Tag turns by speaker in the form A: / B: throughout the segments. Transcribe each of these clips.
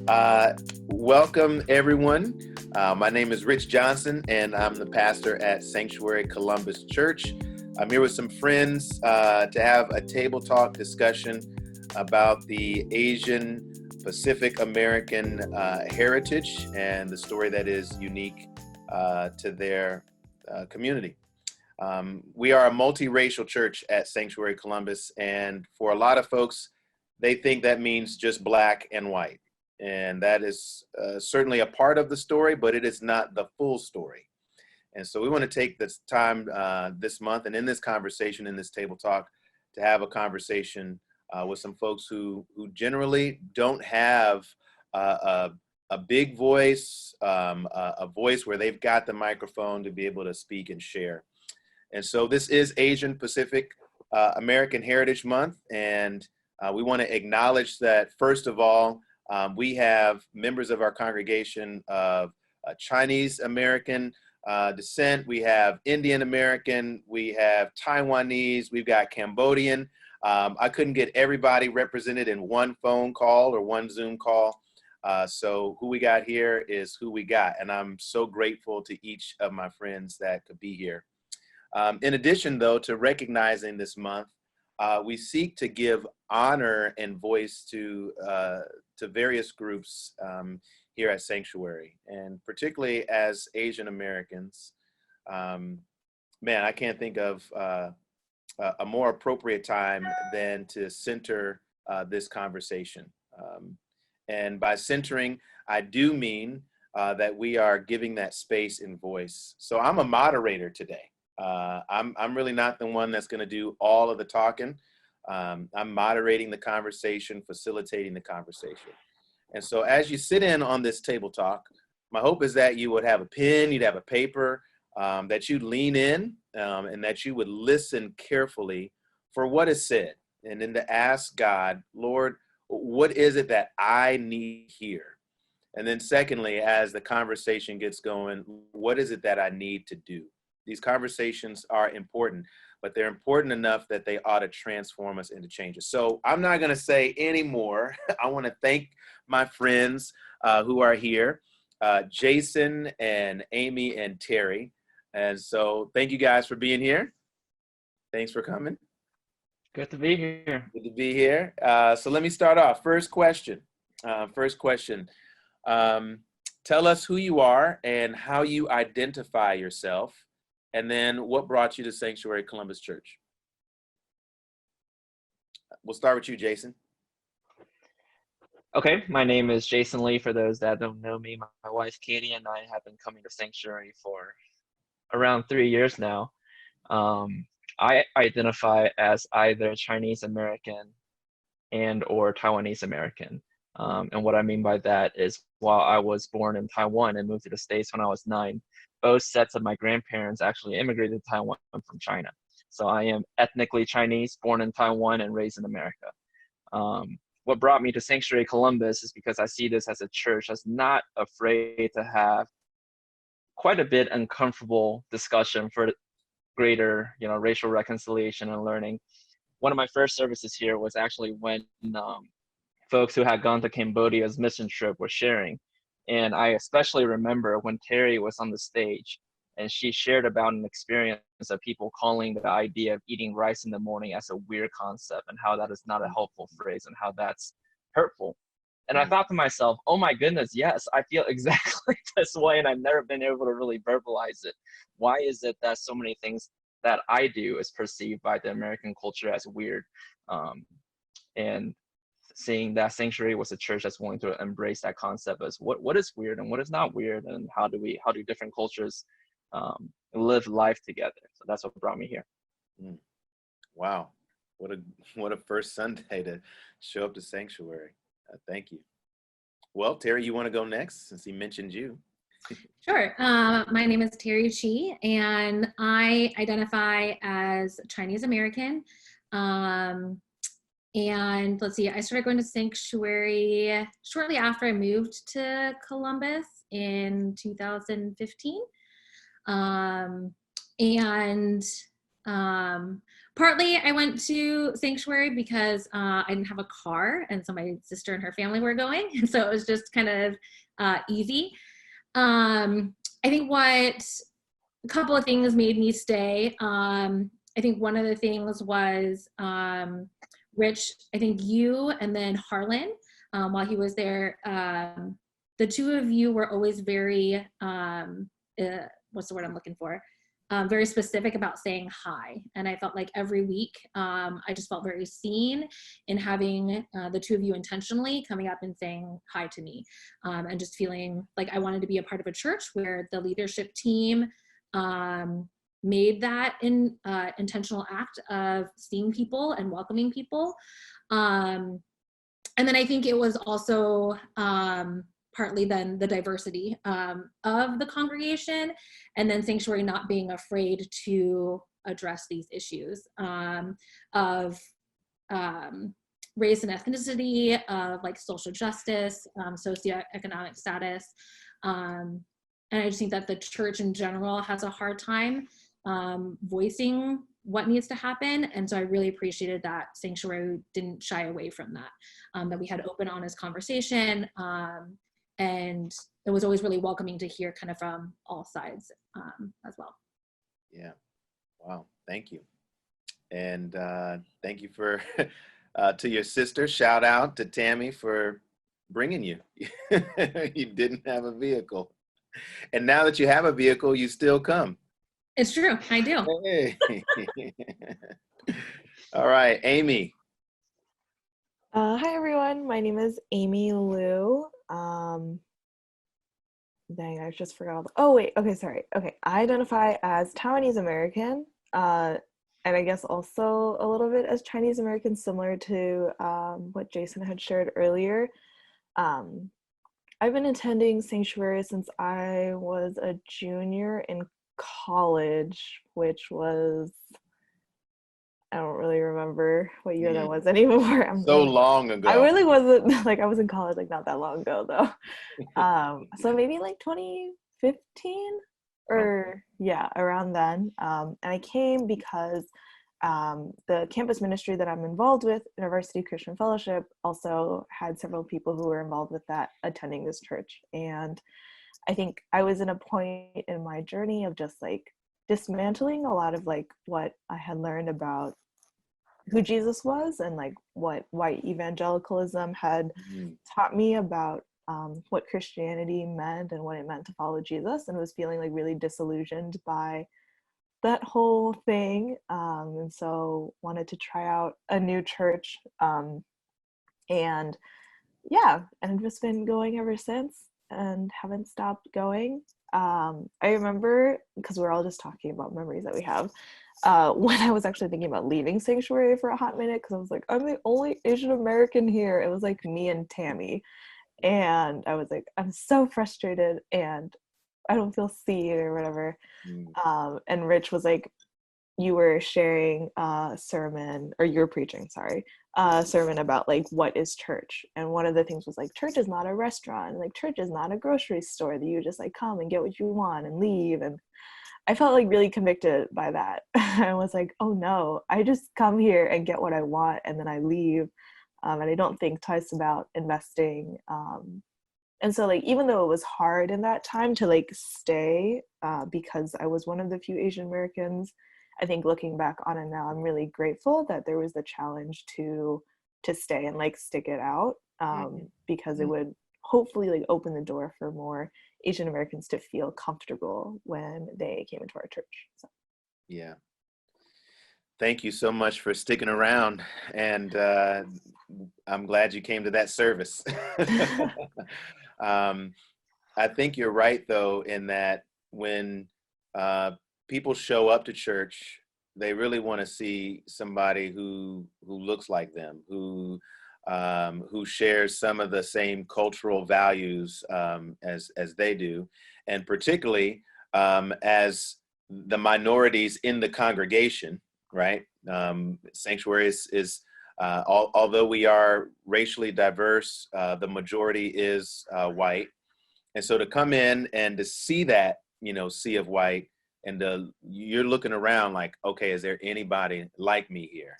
A: Uh, Welcome, everyone. My name is Rich Johnson, and I'm the pastor at Sanctuary Columbus Church. I'm here with some friends to have a table talk discussion about the Asian Pacific American heritage and the story that is unique to their community. We are a multiracial church at Sanctuary Columbus, and for a lot of folks, they think that means just black and white. And that is certainly a part of the story, but it is not the full story. And so we want to take this time this month and in this conversation, in this table talk, to have a conversation with some folks who generally don't have a big voice, a voice where they've got the microphone to be able to speak and share. And so this is Asian Pacific American Heritage Month, and we want to acknowledge that, first of all, we have members of our congregation of Chinese American descent. We have Indian American. We have Taiwanese. We've got Cambodian. I couldn't get everybody represented in one phone call or one Zoom call. So who we got here is who we got. And I'm so grateful to each of my friends that could be here. In addition, though, to recognizing this month, we seek to give honor and voice to various groups here at Sanctuary, and particularly as Asian Americans. Man, I can't think of a more appropriate time than to center this conversation. And by centering, I do mean that we are giving that space and voice. So I'm a moderator today. I'm really not the one that's going to do all of the talking. I'm moderating the conversation, facilitating the conversation. And so as you sit in on this table talk, my hope is that you would have a pen, you'd have a paper, that you'd lean in, and that you would listen carefully for what is said. And then to ask God, Lord, what is it that I need here? And then secondly, as the conversation gets going, what is it that I need to do? These conversations are important, but they're important enough that they ought to transform us into changes. So I'm not going to say any more. I want to thank my friends who are here, Jason and Amy and Terry. And so thank you guys for being here. Thanks for coming.
B: Good to be here.
A: Good to be here. So let me start off. First question. Tell us who you are and how you identify yourself. And then what brought you to Sanctuary Columbus Church? We'll start with you, Jason.
B: Okay, my name is Jason Lee. For those that don't know me, my wife Katie and I have been coming to Sanctuary for around 3 years now. I identify as either Chinese American and or Taiwanese American. And what I mean by that is, while I was born in Taiwan and moved to the States when I was 9, both sets of my grandparents actually immigrated to Taiwan from China. So I am ethnically Chinese, born in Taiwan and raised in America. What brought me to Sanctuary Columbus is because I see this as a church that's not afraid to have quite a bit uncomfortable discussion for greater, racial reconciliation and learning. One of my first services here was actually when folks who had gone to Cambodia's mission trip were sharing. And I especially remember when Terry was on the stage and she shared about an experience of people calling the idea of eating rice in the morning as a weird concept, and how that is not a helpful phrase and how that's hurtful. And I thought to myself, oh my goodness, yes, I feel exactly this way, and I've never been able to really verbalize it. Why is it that so many things that I do is perceived by the American culture as weird? And seeing that Sanctuary was a church that's willing to embrace that concept as what is weird and what is not weird, and how do different cultures live life together. So that's what brought me here.
A: Wow, what a first Sunday to show up to Sanctuary. Thank you. Well, Terry, you want to go next since he mentioned you?
C: Sure. My name is Terry Chi, and I identify as Chinese American. And let's see, I started going to Sanctuary shortly after I moved to Columbus in 2015. Partly I went to Sanctuary because I didn't have a car, and so my sister and her family were going, and so it was just kind of easy. I think what a couple of things made me stay. I think one of the things was Rich, I think you and then Harlan, while he was there, the two of you were always very, what's the word I'm looking for? Very specific about saying hi. And I felt like every week, I just felt very seen in having the two of you intentionally coming up and saying hi to me, and just feeling like I wanted to be a part of a church where the leadership team made that intentional act of seeing people and welcoming people. And then I think it was also partly then the diversity of the congregation, and then Sanctuary not being afraid to address these issues of race and ethnicity, of like social justice, socioeconomic status. And I just think that the church in general has a hard time voicing what needs to happen. And so I really appreciated that Sanctuary didn't shy away from that, that we had open, honest conversation. And it was always really welcoming to hear kind of from all sides as well.
A: Yeah. Wow. Thank you. And thank you for, to your sister, shout out to Tammy for bringing you. You didn't have a vehicle. And now that you have a vehicle, you still come.
C: It's true. I do.
A: Hey. All right, Amy.
D: Hi, everyone. My name is Amy Liu. Dang, I just forgot all oh, wait. Okay, sorry. Okay, I identify as Taiwanese American, and I guess also a little bit as Chinese American, similar to what Jason had shared earlier. I've been attending Sanctuary since I was a junior in college, which was, I don't really remember what year that was anymore.
A: So long ago.
D: I really wasn't, like, I was in college like not that long ago though. So maybe like 2015 or yeah, around then. And I came because the campus ministry that I'm involved with, University Christian Fellowship, also had several people who were involved with that attending this church. And I think I was in a point in my journey of just like dismantling a lot of like what I had learned about who Jesus was and like what white evangelicalism had taught me about what Christianity meant and what it meant to follow Jesus, and was feeling like really disillusioned by that whole thing, and so wanted to try out a new church, and yeah, and I've just been going ever since and haven't stopped going. I remember, because we're all just talking about memories that we have, when I was actually thinking about leaving Sanctuary for a hot minute, because I was like, I'm the only Asian American here. It was like me and Tammy, and I was like, I'm so frustrated and I don't feel seen or whatever. And Rich was like, you were sharing a sermon, or you were preaching, sorry, a sermon about like, what is church? And one of the things was like, church is not a restaurant, like church is not a grocery store that you just like come and get what you want and leave. And I felt like really convicted by that. I was like, oh no, I just come here and get what I want and then I leave. And I don't think twice about investing. And so like, even though it was hard in that time to like stay, because I was one of the few Asian Americans, I think looking back on it now, I'm really grateful that there was the challenge to stay and like stick it out, because it would hopefully like open the door for more Asian Americans to feel comfortable when they came into our church. So.
A: Yeah. Thank you so much for sticking around, and I'm glad you came to that service. I think you're right, though, in that when people show up to church, they really want to see somebody who looks like them, who shares some of the same cultural values as they do, and particularly as the minorities in the congregation. Right? Sanctuary is although we are racially diverse, the majority is white. And so to come in and to see that, sea of white and you're looking around like, okay, is there anybody like me here?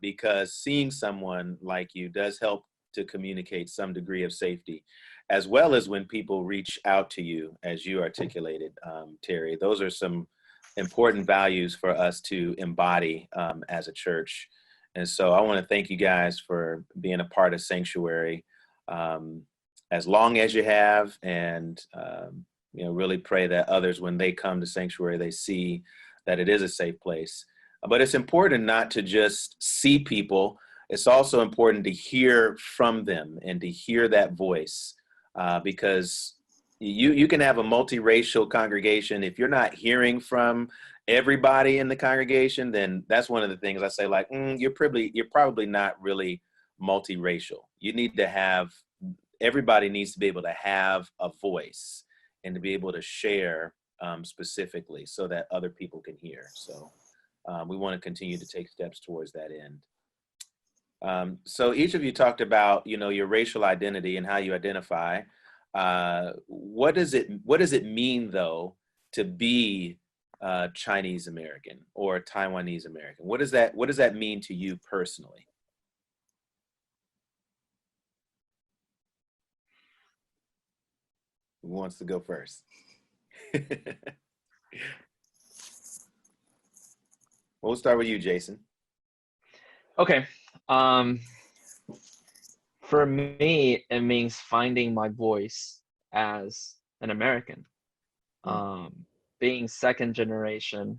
A: Because seeing someone like you does help to communicate some degree of safety, as well as when people reach out to you, as you articulated, Terry. Those are some important values for us to embody as a church. And so I want to thank you guys for being a part of Sanctuary as long as you have, and really pray that others, when they come to Sanctuary, they see that it is a safe place. But it's important not to just see people. It's also important to hear from them and to hear that voice, because you can have a multiracial congregation. If you're not hearing from everybody in the congregation, then that's one of the things I say, like, you're probably not really multiracial. You need to have, everybody needs to be able to have a voice and to be able to share specifically so that other people can hear. So we want to continue to take steps towards that end. So each of you talked about, your racial identity and how you identify. What does it mean, though, to be Chinese American or Taiwanese American? What does that mean to you personally? Who wants to go first? We'll start with you, Jason.
B: Okay. For me, it means finding my voice as an American. Being second generation,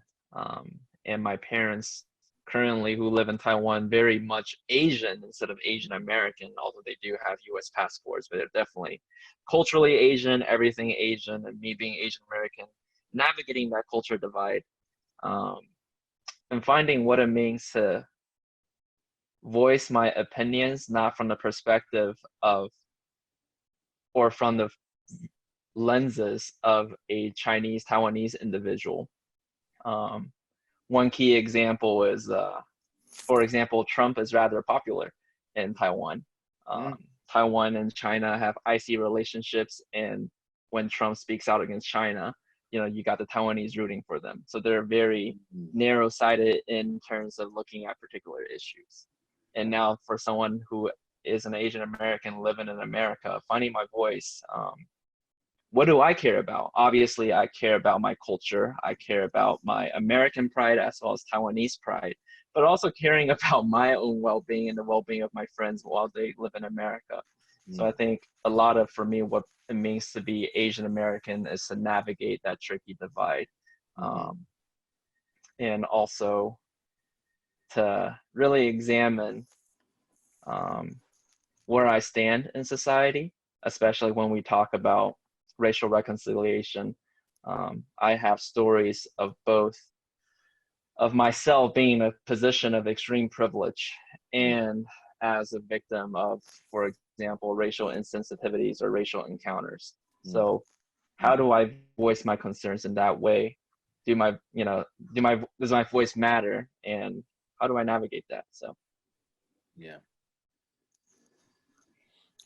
B: and my parents currently, who live in Taiwan, very much Asian instead of Asian American, although they do have US passports, but they're definitely culturally Asian, everything Asian, and me being Asian American, navigating that culture divide, and finding what it means to voice my opinions, not from the perspective of, or from the lenses of a Chinese Taiwanese individual. One key example is, for example, Trump is rather popular in Taiwan. Taiwan and China have icy relationships, and when Trump speaks out against China, you got the Taiwanese rooting for them. So they're very narrow-sided in terms of looking at particular issues. And now for someone who is an Asian American living in America, finding my voice, what do I care about? Obviously, I care about my culture. I care about my American pride as well as Taiwanese pride, but also caring about my own well-being and the well-being of my friends while they live in America. So I think a lot of, for me, what it means to be Asian American is to navigate that tricky divide, and also to really examine where I stand in society, especially when we talk about racial reconciliation. I have stories of both of myself being in a position of extreme privilege and as a victim of, for example, racial insensitivities or racial encounters. So how do I voice my concerns in that way? Does my voice matter, and how do I navigate that? So
A: yeah.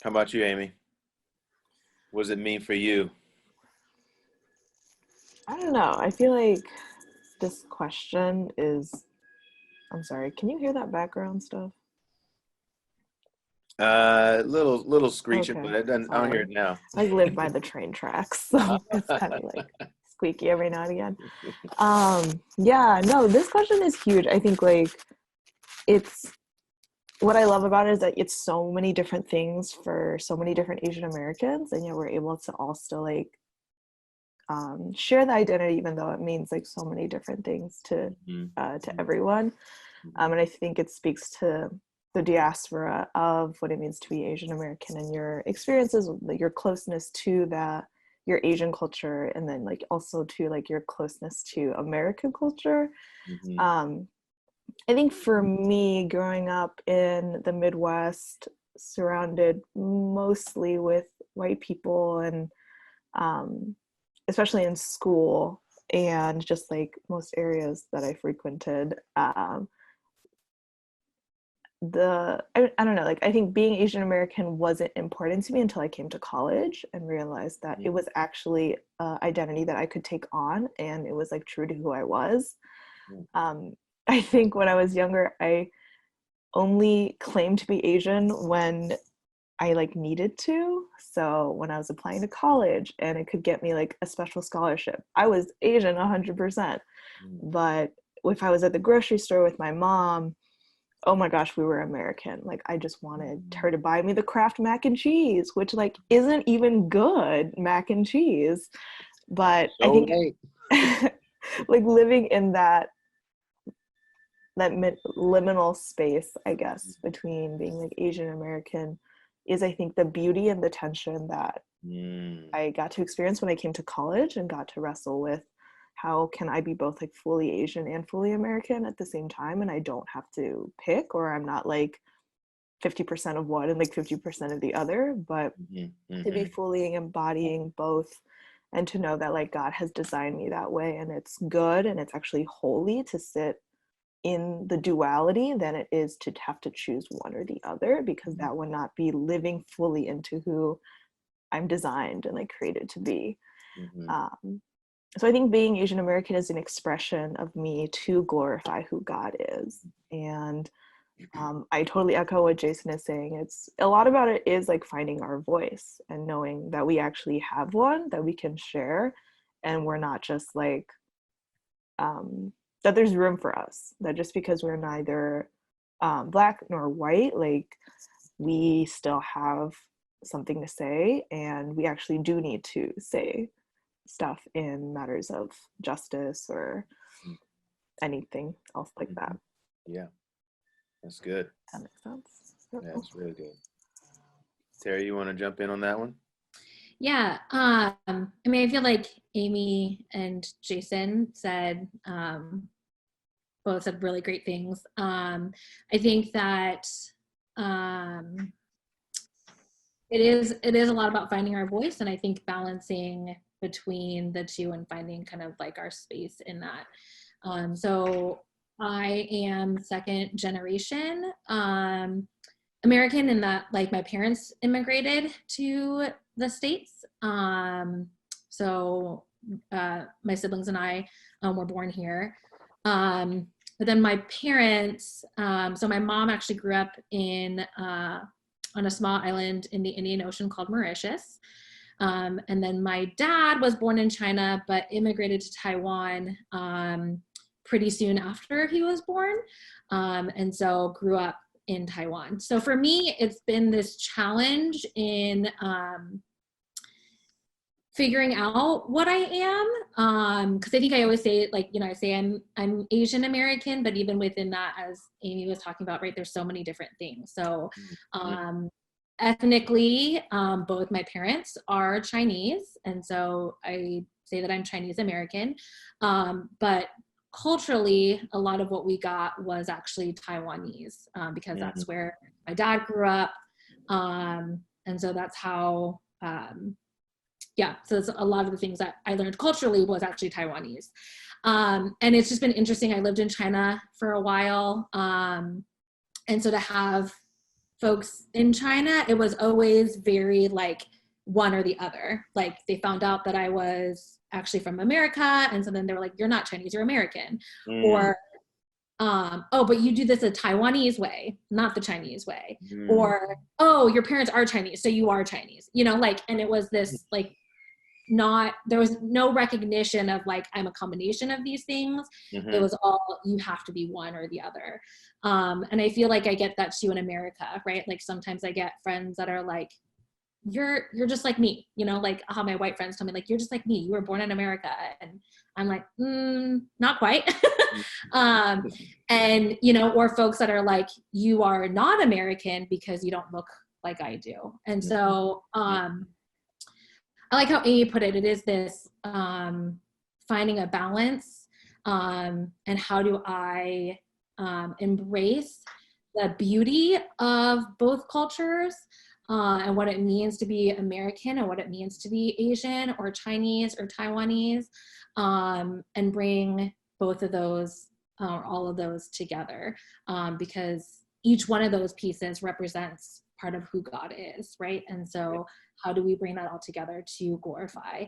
A: How about you, Amy? What does it mean for you?
D: I don't know. I feel like this question is, I'm sorry, can you hear that background stuff?
A: Little screeching,
D: Okay,
A: but it doesn't, I don't hear it now.
D: I live by the train tracks, so it's kind of like squeaky every now and again. Yeah, no, this question is huge. I think it's, what I love about it is that it's so many different things for so many different Asian Americans, and yet we're able to all still share the identity, even though it means so many different things to everyone. And I think it speaks to the diaspora of what it means to be Asian American and your experiences, your closeness to your Asian culture, and then also to your closeness to American culture. I think for me, growing up in the Midwest, surrounded mostly with white people, and especially in school and just most areas that I frequented, I don't know, like I think being Asian American wasn't important to me until I came to college and realized that it was actually an identity that I could take on, and it was like true to who I was. I think when I was younger, I only claimed to be Asian when I like needed to. So when I was applying to college and it could get me like a special scholarship, I was Asian 100%. But if I was at the grocery store with my mom, oh my gosh, we were American. Like I just wanted her to buy me the Kraft mac and cheese, which like isn't even good mac and cheese. But I think like living in that liminal space, I guess, between being like Asian American is, I think, the beauty and the tension that I got to experience when I came to college and got to wrestle with how can I be both like fully Asian and fully American at the same time, and I don't have to pick, or I'm not like 50% of one and like 50% of the other, but to be fully embodying both, and to know that like God has designed me that way and it's good and it's actually holy to sit in the duality than it is to have to choose one or the other, because that would not be living fully into who I'm designed and like created to be. So I think being Asian American is an expression of me to glorify who God is. And I totally echo what Jason is saying. It's a lot about it is like finding our voice and knowing that we actually have one that we can share, and we're not just like that there's room for us, that just because we're neither Black nor white, like we still have something to say, and we actually do need to say stuff in matters of justice or anything else like that.
A: Yeah, that's good.
D: That makes sense.
A: Yeah, that's really good. Terry, you want to jump in on that one?
C: Yeah, I mean, I feel like Amy and Jason said both said really great things. I think that it is a lot about finding our voice, and I think balancing between the two and finding kind of like our space in that. So I am second generation American in that like my parents immigrated to the States. So my siblings and I were born here. But then my parents, so my mom actually grew up in on a small island in the Indian Ocean called Mauritius. And then my dad was born in China, but immigrated to Taiwan pretty soon after he was born. And so grew up in Taiwan. So for me, it's been this challenge in figuring out what I am. Cause I think I always say like, you know, I say I'm Asian American, but even within that, as Amy was talking about, right, there's so many different things. So ethnically, both my parents are Chinese. And so I say that I'm Chinese American. But culturally, a lot of what we got was actually Taiwanese, because that's where my dad grew up. And so that's how, so it's a lot of the things that I learned culturally was actually Taiwanese. And it's just been interesting. I lived in China for a while. And so to have folks in China, it was always very like one or the other. Like they found out that I was actually from America, and so then they were like, you're not Chinese, you're American. Or oh, but you do this a Taiwanese way, not the Chinese way. Or oh, your parents are Chinese, so you are Chinese, you know, like, and it was this like there was no recognition of like I'm a combination of these things. It was all you have to be one or the other. And I feel like I get that too in America, right? Like sometimes I get friends that are like, you're just like me, you know, like how my white friends tell me like, you're just like me, you were born in America. And I'm like, not quite. And you know, or folks that are like, you are not American because you don't look like I do. And so I like how Amy put it. It is this finding a balance, and how do I embrace the beauty of both cultures, and what it means to be American and what it means to be Asian or Chinese or Taiwanese, and bring both of those or all of those together, because each one of those pieces represents part of who God is, right? And so how do we bring that all together to glorify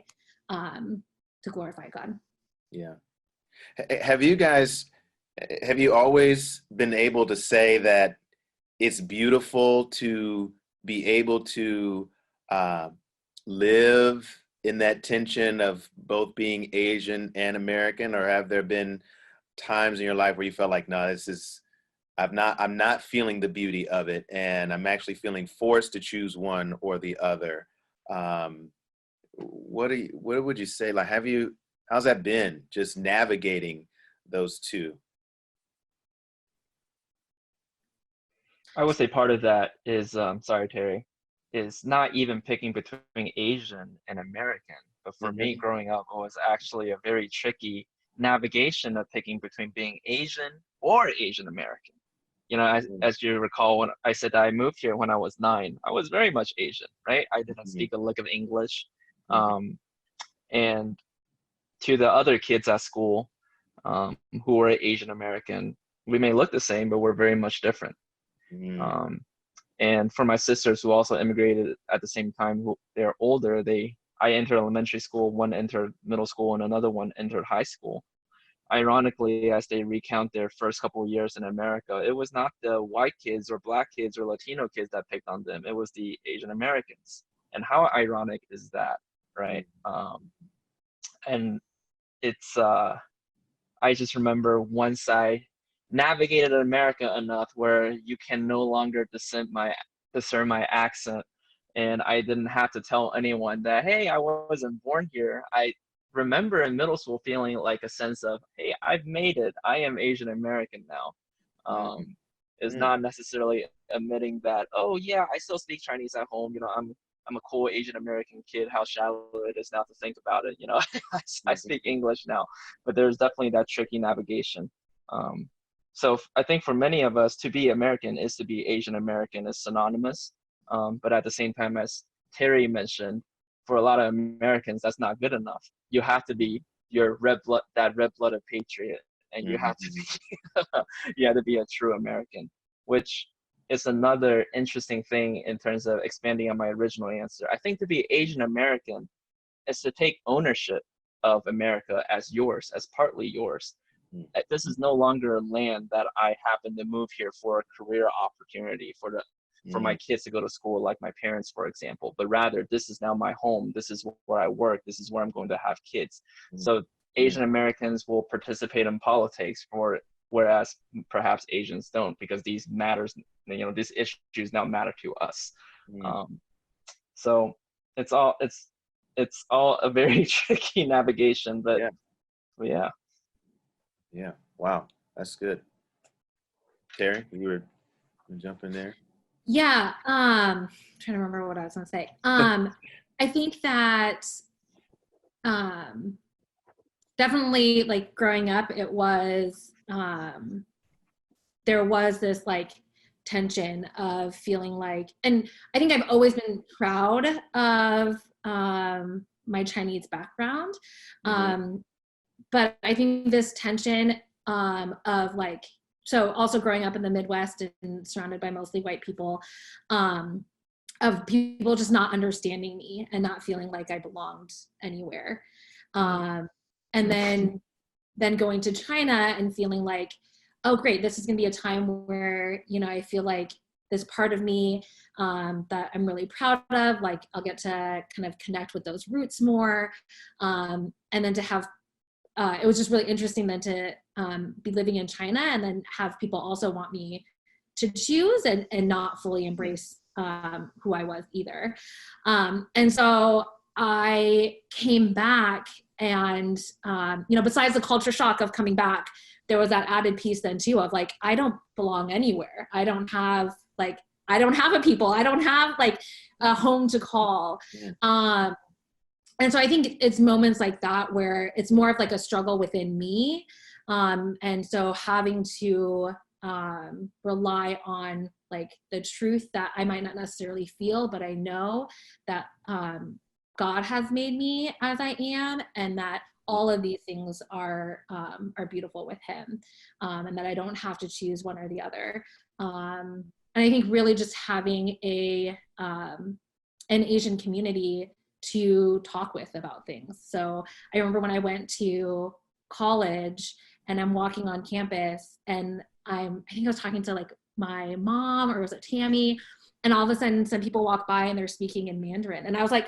C: God?
A: Yeah. Have you always been able to say that it's beautiful to be able to live in that tension of both being Asian and American, or have there been times in your life where you felt like, no, I'm not feeling the beauty of it, and I'm actually feeling forced to choose one or the other? What would you say? Like, how's that been, just navigating those two?
B: I would say part of that is, sorry, Terry, is not even picking between Asian and American. But for me, growing up, it was actually a very tricky navigation of picking between being Asian or Asian American. You know, as you recall, when I said that I moved here when I was 9, I was very much Asian, right? I didn't speak a lick of English. And to the other kids at school who were Asian American, we may look the same, but we're very much different. And for my sisters who also immigrated at the same time, who they're older, I entered elementary school, one entered middle school, and another one entered high school. Ironically, as they recount their first couple of years in America, it was not the white kids or black kids or Latino kids that picked on them. It was the Asian Americans. And how ironic is that, right? And it's, I just remember once I navigated America enough where you can no longer discern my accent, and I didn't have to tell anyone that, hey, I wasn't born here. I remember in middle school feeling like a sense of, hey, I've made it. I am Asian American now. Is not necessarily admitting that, oh yeah, I still speak Chinese at home. You know, I'm a cool Asian American kid. How shallow it is now to think about it. You know, I speak English now, but there's definitely that tricky navigation. So I think for many of us, to be American is to be Asian American is synonymous. But at the same time, as Terry mentioned, for a lot of Americans, that's not good enough. You have to be that red-blooded patriot, and you have to be a true American, which is another interesting thing in terms of expanding on my original answer. I think to be Asian American is to take ownership of America as yours, as partly yours. This is no longer a land that I happen to move here for a career opportunity for my kids to go to school, like my parents, for example, but rather this is now my home. This is where I work. This is where I'm going to have kids. So Asian Americans will participate in politics, whereas perhaps Asians don't, because these issues now matter to us. So it's all a very tricky navigation, but yeah.
A: Yeah. Wow. That's good. Terry, you were jumping there.
C: Yeah. I'm trying to remember what I was going to say. I think that definitely, like, growing up, it was there was this like tension of feeling like, and I think I've always been proud of my Chinese background. But I think this tension of like, so also growing up in the Midwest and surrounded by mostly white people, of people just not understanding me and not feeling like I belonged anywhere. And then going to China and feeling like, oh great, this is gonna be a time where, you know, I feel like this part of me that I'm really proud of, like I'll get to kind of connect with those roots more. And then to have, it was just really interesting then to be living in China and then have people also want me to choose and not fully embrace who I was either. And so I came back and, besides the culture shock of coming back, there was that added piece then too of like, I don't belong anywhere. I don't have a people. I don't have like a home to call. And so I think it's moments like that where it's more of like a struggle within me. And so having to rely on like the truth that I might not necessarily feel, but I know that God has made me as I am, and that all of these things are beautiful with him, and that I don't have to choose one or the other. And I think really just having an Asian community to talk with about things. So I remember when I went to college and I'm walking on campus, and I think I was talking to like my mom, or was it Tammy? And all of a sudden some people walk by and they're speaking in Mandarin. And I was like,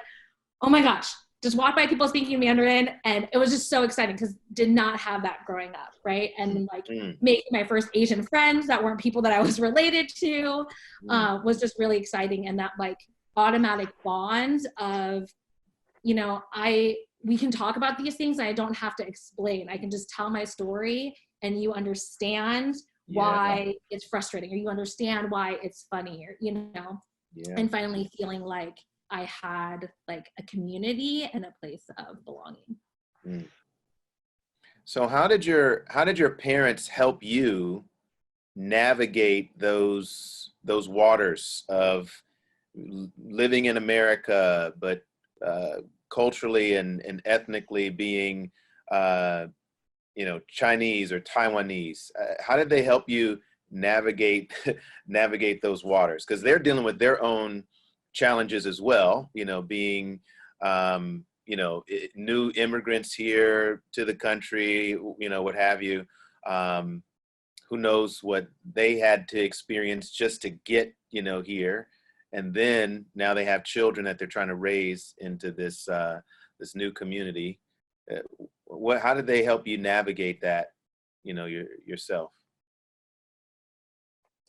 C: oh my gosh, just walk by people speaking Mandarin. And it was just so exciting because did not have that growing up, right? And like making my first Asian friends that weren't people that I was related to was just really exciting. And that like automatic bond of, you know, we can talk about these things and I don't have to explain. I can just tell my story and you understand why it's frustrating, or you understand why it's funny, or, you know, and finally feeling like I had like a community and a place of belonging.
A: So how did your parents help you navigate those waters of living in America, but culturally and ethnically being you know, Chinese or Taiwanese? How did they help you navigate those waters? Because they're dealing with their own challenges as well, you know, being you know, new immigrants here to the country, you know, what have you. Who knows what they had to experience just to get, you know, here. And then now they have children that they're trying to raise into this this new community. How did they help you navigate that, you know, yourself?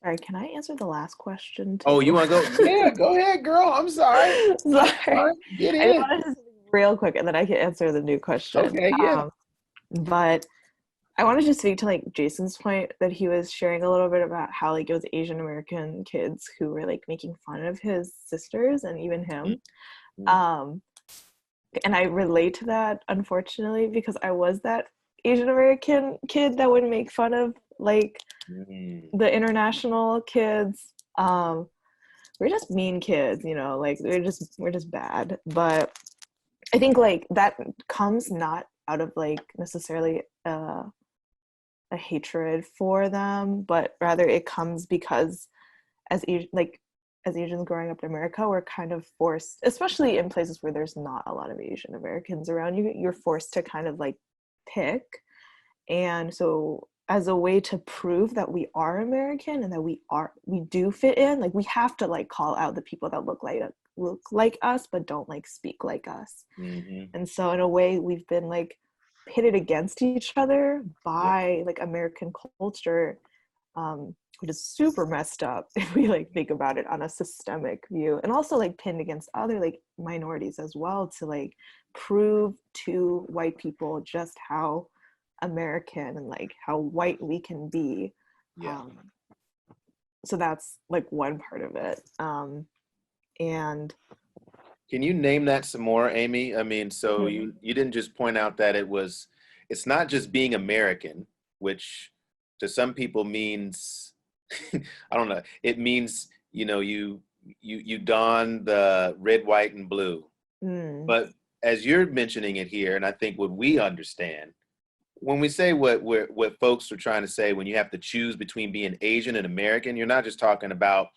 D: Sorry, can I answer the last question too?
A: Oh, you want to go? Yeah, go ahead, girl. I'm sorry.
D: Sorry.
A: Get
D: I
A: in.
D: wanted to say real quick, and then I can answer the new question.
A: Okay, yeah.
D: But I wanted to speak to like Jason's point that he was sharing a little bit about how like it was Asian American kids who were like making fun of his sisters and even him. And I relate to that, unfortunately, because I was that Asian American kid that would make fun of like the international kids. We're just mean kids, you know, like we're just bad. But I think like that comes not out of like necessarily a hatred for them, but rather it comes because as Asians growing up in America, we're kind of forced, especially in places where there's not a lot of Asian Americans around, you're forced to kind of like pick. And so as a way to prove that we are American and that we do fit in, like we have to like call out the people that look like us but don't like speak like us. And so in a way we've been like pitted against each other by like American culture, which is super messed up if we like think about it on a systemic view, and also like pinned against other like minorities as well to like prove to white people just how American and like how white we can be. So that's like one part of it. And
A: can you name that some more, Amy? I mean, so you didn't just point out that it's not just being American, which to some people means I don't know, it means, you know, you don the red, white, and blue. But as you're mentioning it here, and I think what we understand, when we say what folks are trying to say, when you have to choose between being Asian and American, you're not just talking about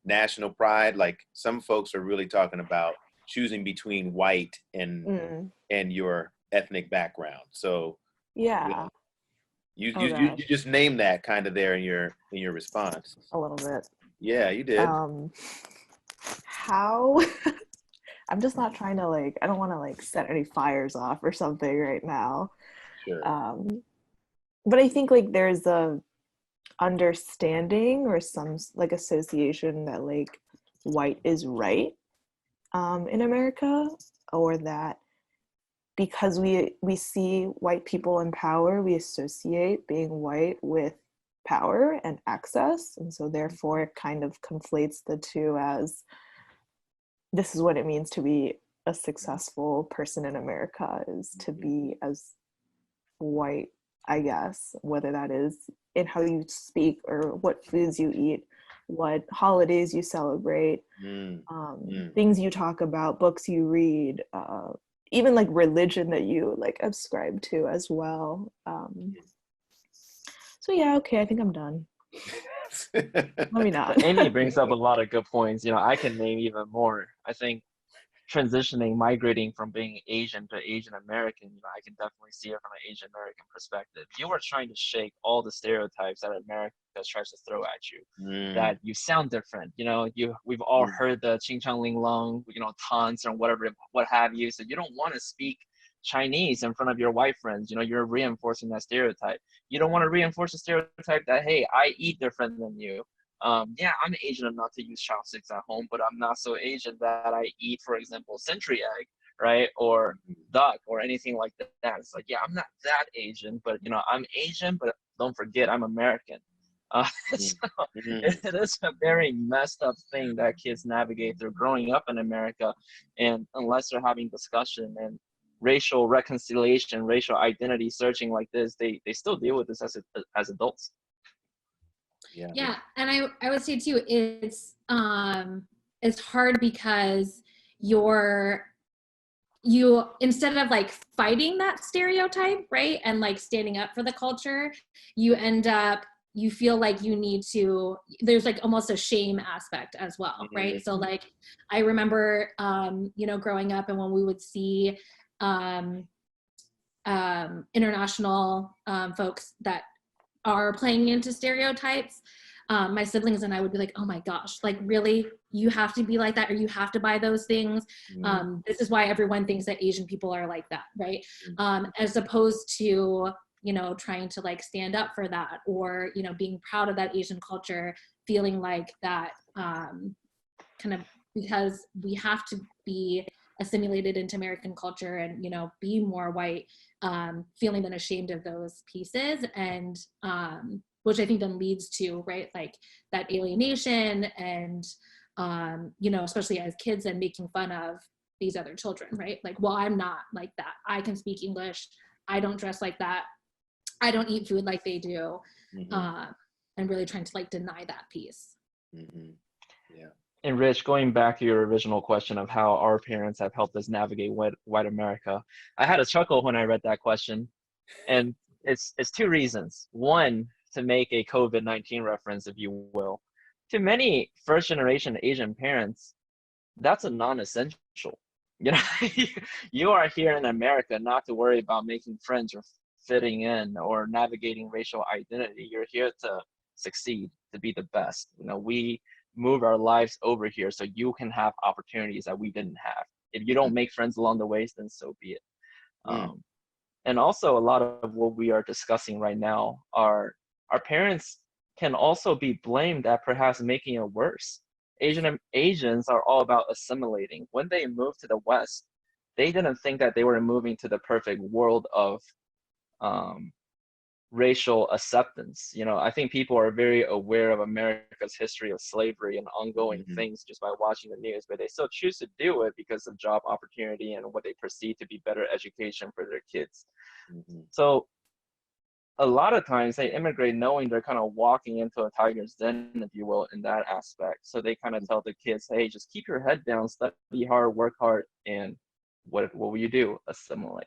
A: national pride. Like some folks are really talking about choosing between white and your ethnic background. So
D: yeah,
A: you just named that kind of there in your response.
D: a little bit.
A: Yeah, you did.
D: How I'm just not trying to like, I don't want to like set any fires off or something right now.
A: Sure.
D: But I think like there's a understanding or some like association that like white is right in America, or that because we see white people in power, we associate being white with power and access, and so therefore it kind of conflates the two as this is what it means to be a successful person in America, is to be as white, I guess, whether that is in how you speak or what foods you eat, what holidays you celebrate, things you talk about, books you read, even like religion that you like ascribe to as well. So yeah, okay, I think I'm done. Maybe not.
B: But Amy brings up a lot of good points. I can name even more. I think migrating from being Asian to Asian American, I can definitely see it from an Asian American perspective. You are trying to shake all the stereotypes that America tries to throw at you. That you sound different. We've all heard the Ching Chang Ling Long, taunts or whatever, what have you. So you don't want to speak Chinese in front of your white friends. You're reinforcing that stereotype. You don't want to reinforce the stereotype that, hey, I eat different than you. Yeah, I'm Asian enough to use chopsticks at home, but I'm not so Asian that I eat, for example, century egg, right? Or duck or anything like that. It's like, yeah, I'm not that Asian, but I'm Asian, but don't forget I'm American. So it is a very messed up thing that kids navigate through growing up in America. And unless they're having discussion and racial reconciliation, racial identity searching like this, they still deal with this as adults.
C: Yeah, and I would say too, it's hard because you instead of like fighting that stereotype, right, and like standing up for the culture, you feel like you need to, there's like almost a shame aspect as well, right? So like I remember growing up, and when we would see international folks that are playing into stereotypes, my siblings and I would be like, oh my gosh, like really, you have to be like that, or you have to buy those things. This is why everyone thinks that Asian people are like that, right? As opposed to trying to like stand up for that, or being proud of that Asian culture, feeling like that kind of, because we have to be assimilated into American culture and be more white, feeling then ashamed of those pieces, and which I think then leads to, right, like that alienation and especially as kids, and making fun of these other children, right? Like, well, I'm not like that, I can speak English, I don't dress like that, I don't eat food like they do, and really trying to like deny that piece.
A: Yeah.
B: And Rich, going back to your original question of how our parents have helped us navigate white America, I had a chuckle when I read that question, and it's two reasons. One, to make a COVID-19 reference, if you will. To many first-generation Asian parents, that's a non-essential. You are here in America not to worry about making friends or fitting in or navigating racial identity. You're here to succeed, to be the best. We move our lives over here so you can have opportunities that we didn't have. If you don't make friends along the way, then so be it. And also, a lot of what we are discussing right now are our parents can also be blamed at perhaps making it worse. Asians are all about assimilating. When they moved to the West, they didn't think that they were moving to the perfect world of racial acceptance. I think people are very aware of America's history of slavery and ongoing things just by watching the news, but they still choose to do it because of job opportunity and what they perceive to be better education for their kids. So a lot of times they immigrate knowing they're kind of walking into a tiger's den, if you will, in that aspect. So they kind of tell the kids, hey, just keep your head down, study hard, work hard, and what will you do? Assimilate.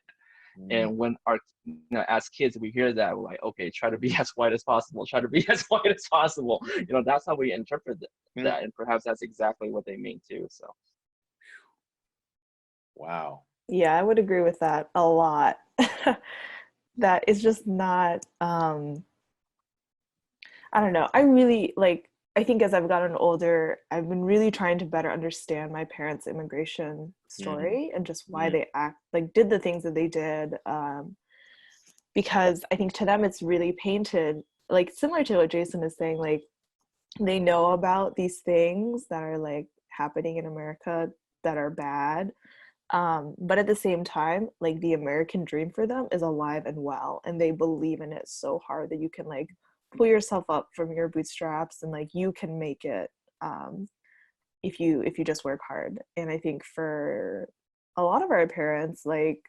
B: And when as kids, we hear that, we're like, okay, try to be as white as possible, try to be as white as possible. That's how we interpret that. And perhaps that's exactly what they mean too. So.
A: Wow.
D: Yeah, I would agree with that a lot. That is just not, I don't know. I think as I've gotten older, I've been really trying to better understand my parents' immigration story and just why they did the things that they did. Because I think to them it's really painted, like similar to what Jason is saying, like they know about these things that are like happening in America that are bad. But at the same time, like the American dream for them is alive and well, and they believe in it so hard that you can like pull yourself up from your bootstraps and like you can make it if you just work hard. And I think for a lot of our parents, like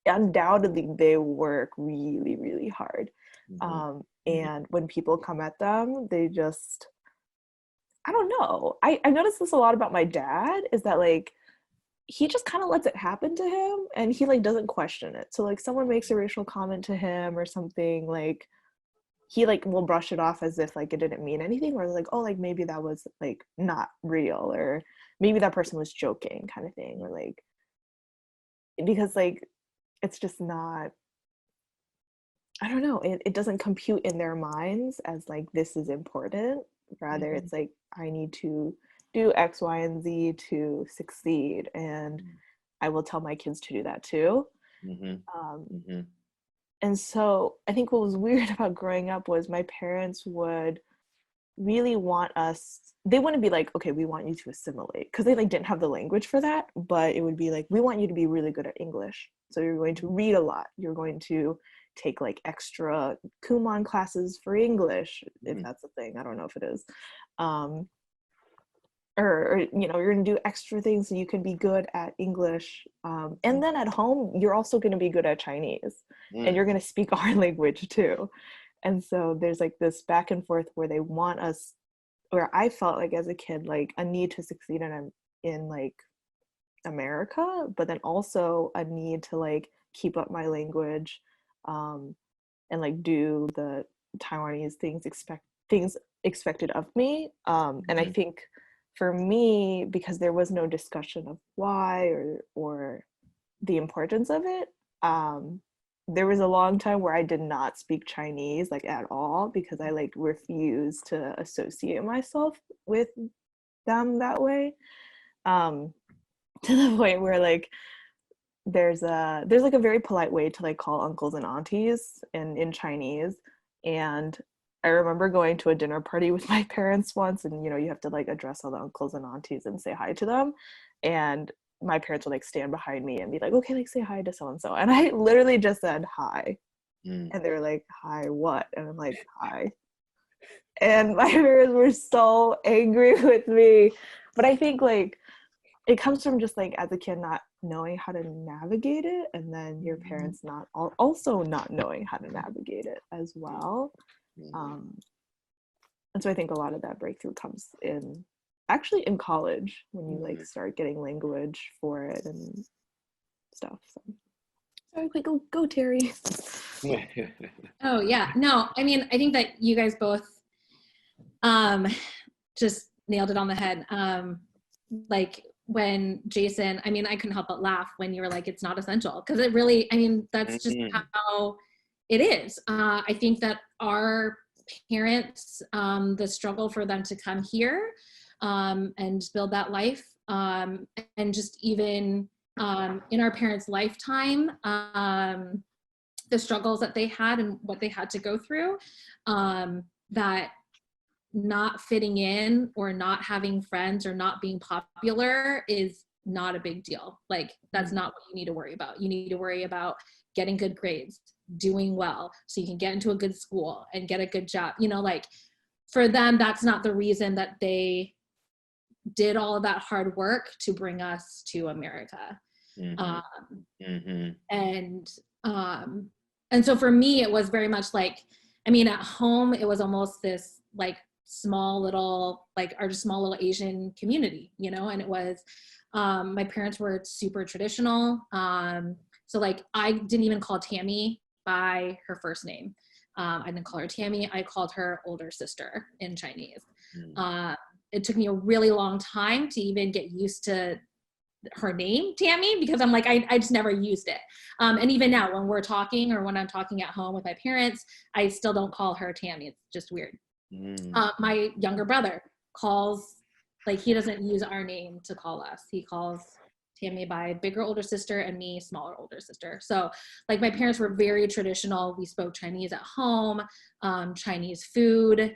D: undoubtedly they work really, really hard. And when people come at them, they just, I don't know. I noticed this a lot about my dad, is that like he just kind of lets it happen to him, and he like doesn't question it. So like someone makes a racial comment to him or something, like he like will brush it off as if like it didn't mean anything, or like, oh, like maybe that was like not real, or maybe that person was joking kind of thing, or like, because like it's just not, I don't know, it doesn't compute in their minds as like this is important. Rather it's like I need to do X, Y, and Z to succeed, and I will tell my kids to do that too. And so I think what was weird about growing up was my parents would really want us, they wouldn't be like, okay, we want you to assimilate, because they like didn't have the language for that, but it would be like, we want you to be really good at English, so you're going to read a lot, you're going to take like extra Kumon classes for English, if that's a thing, I don't know if it is, or you know, you're going to do extra things so you can be good at English, and then at home you're also going to be good at Chinese, and you're going to speak our language too. And so there's like this back and forth where they want us, where I felt like as a kid like a need to succeed in like America, but then also a need to like keep up my language, and like do the Taiwanese things expected of me, and I think for me, because there was no discussion of why or the importance of it, there was a long time where I did not speak Chinese like at all, because I like refused to associate myself with them that way, to the point where like there's like a very polite way to like call uncles and aunties in Chinese. And I remember going to a dinner party with my parents once, and you know, you have to like address all the uncles and aunties and say hi to them, and my parents would like stand behind me and be like, okay, like say hi to so and so, and I literally just said hi, and they were like, hi what? And I'm like, hi. And my parents were so angry with me. But I think like it comes from just like as a kid not knowing how to navigate it, and then your parents not also not knowing how to navigate it as well. And so I think a lot of that breakthrough comes in actually in college, when you like start getting language for it and stuff. So sorry, quick, go Terry.
C: Oh yeah, no, I mean, I think that you guys both just nailed it on the head. Like when Jason, I mean, I couldn't help but laugh when you were like, it's not essential, because it really, I mean, that's just how it is. I think that our parents, the struggle for them to come here and build that life, and just even in our parents' lifetime, the struggles that they had and what they had to go through, that not fitting in or not having friends or not being popular is not a big deal. Like that's not what you need to worry about. You need to worry about getting good grades, doing well, so you can get into a good school and get a good job. You know, like for them, that's not the reason that they did all of that hard work to bring us to America. And so for me, it was very much like, I mean, at home, it was almost this like small little, like our small little Asian community, you know, and it was, my parents were super traditional. So like, I didn't even call Tammy by her first name. I didn't call her Tammy. I called her older sister in Chinese. It took me a really long time to even get used to her name, Tammy, because I'm like, I just never used it. And even now when we're talking or when I'm talking at home with my parents, I still don't call her Tammy. It's just weird. My younger brother calls, like he doesn't use our name to call us. He calls Tammy by bigger older sister and me smaller older sister. So like my parents were very traditional. We spoke Chinese at home, Chinese food.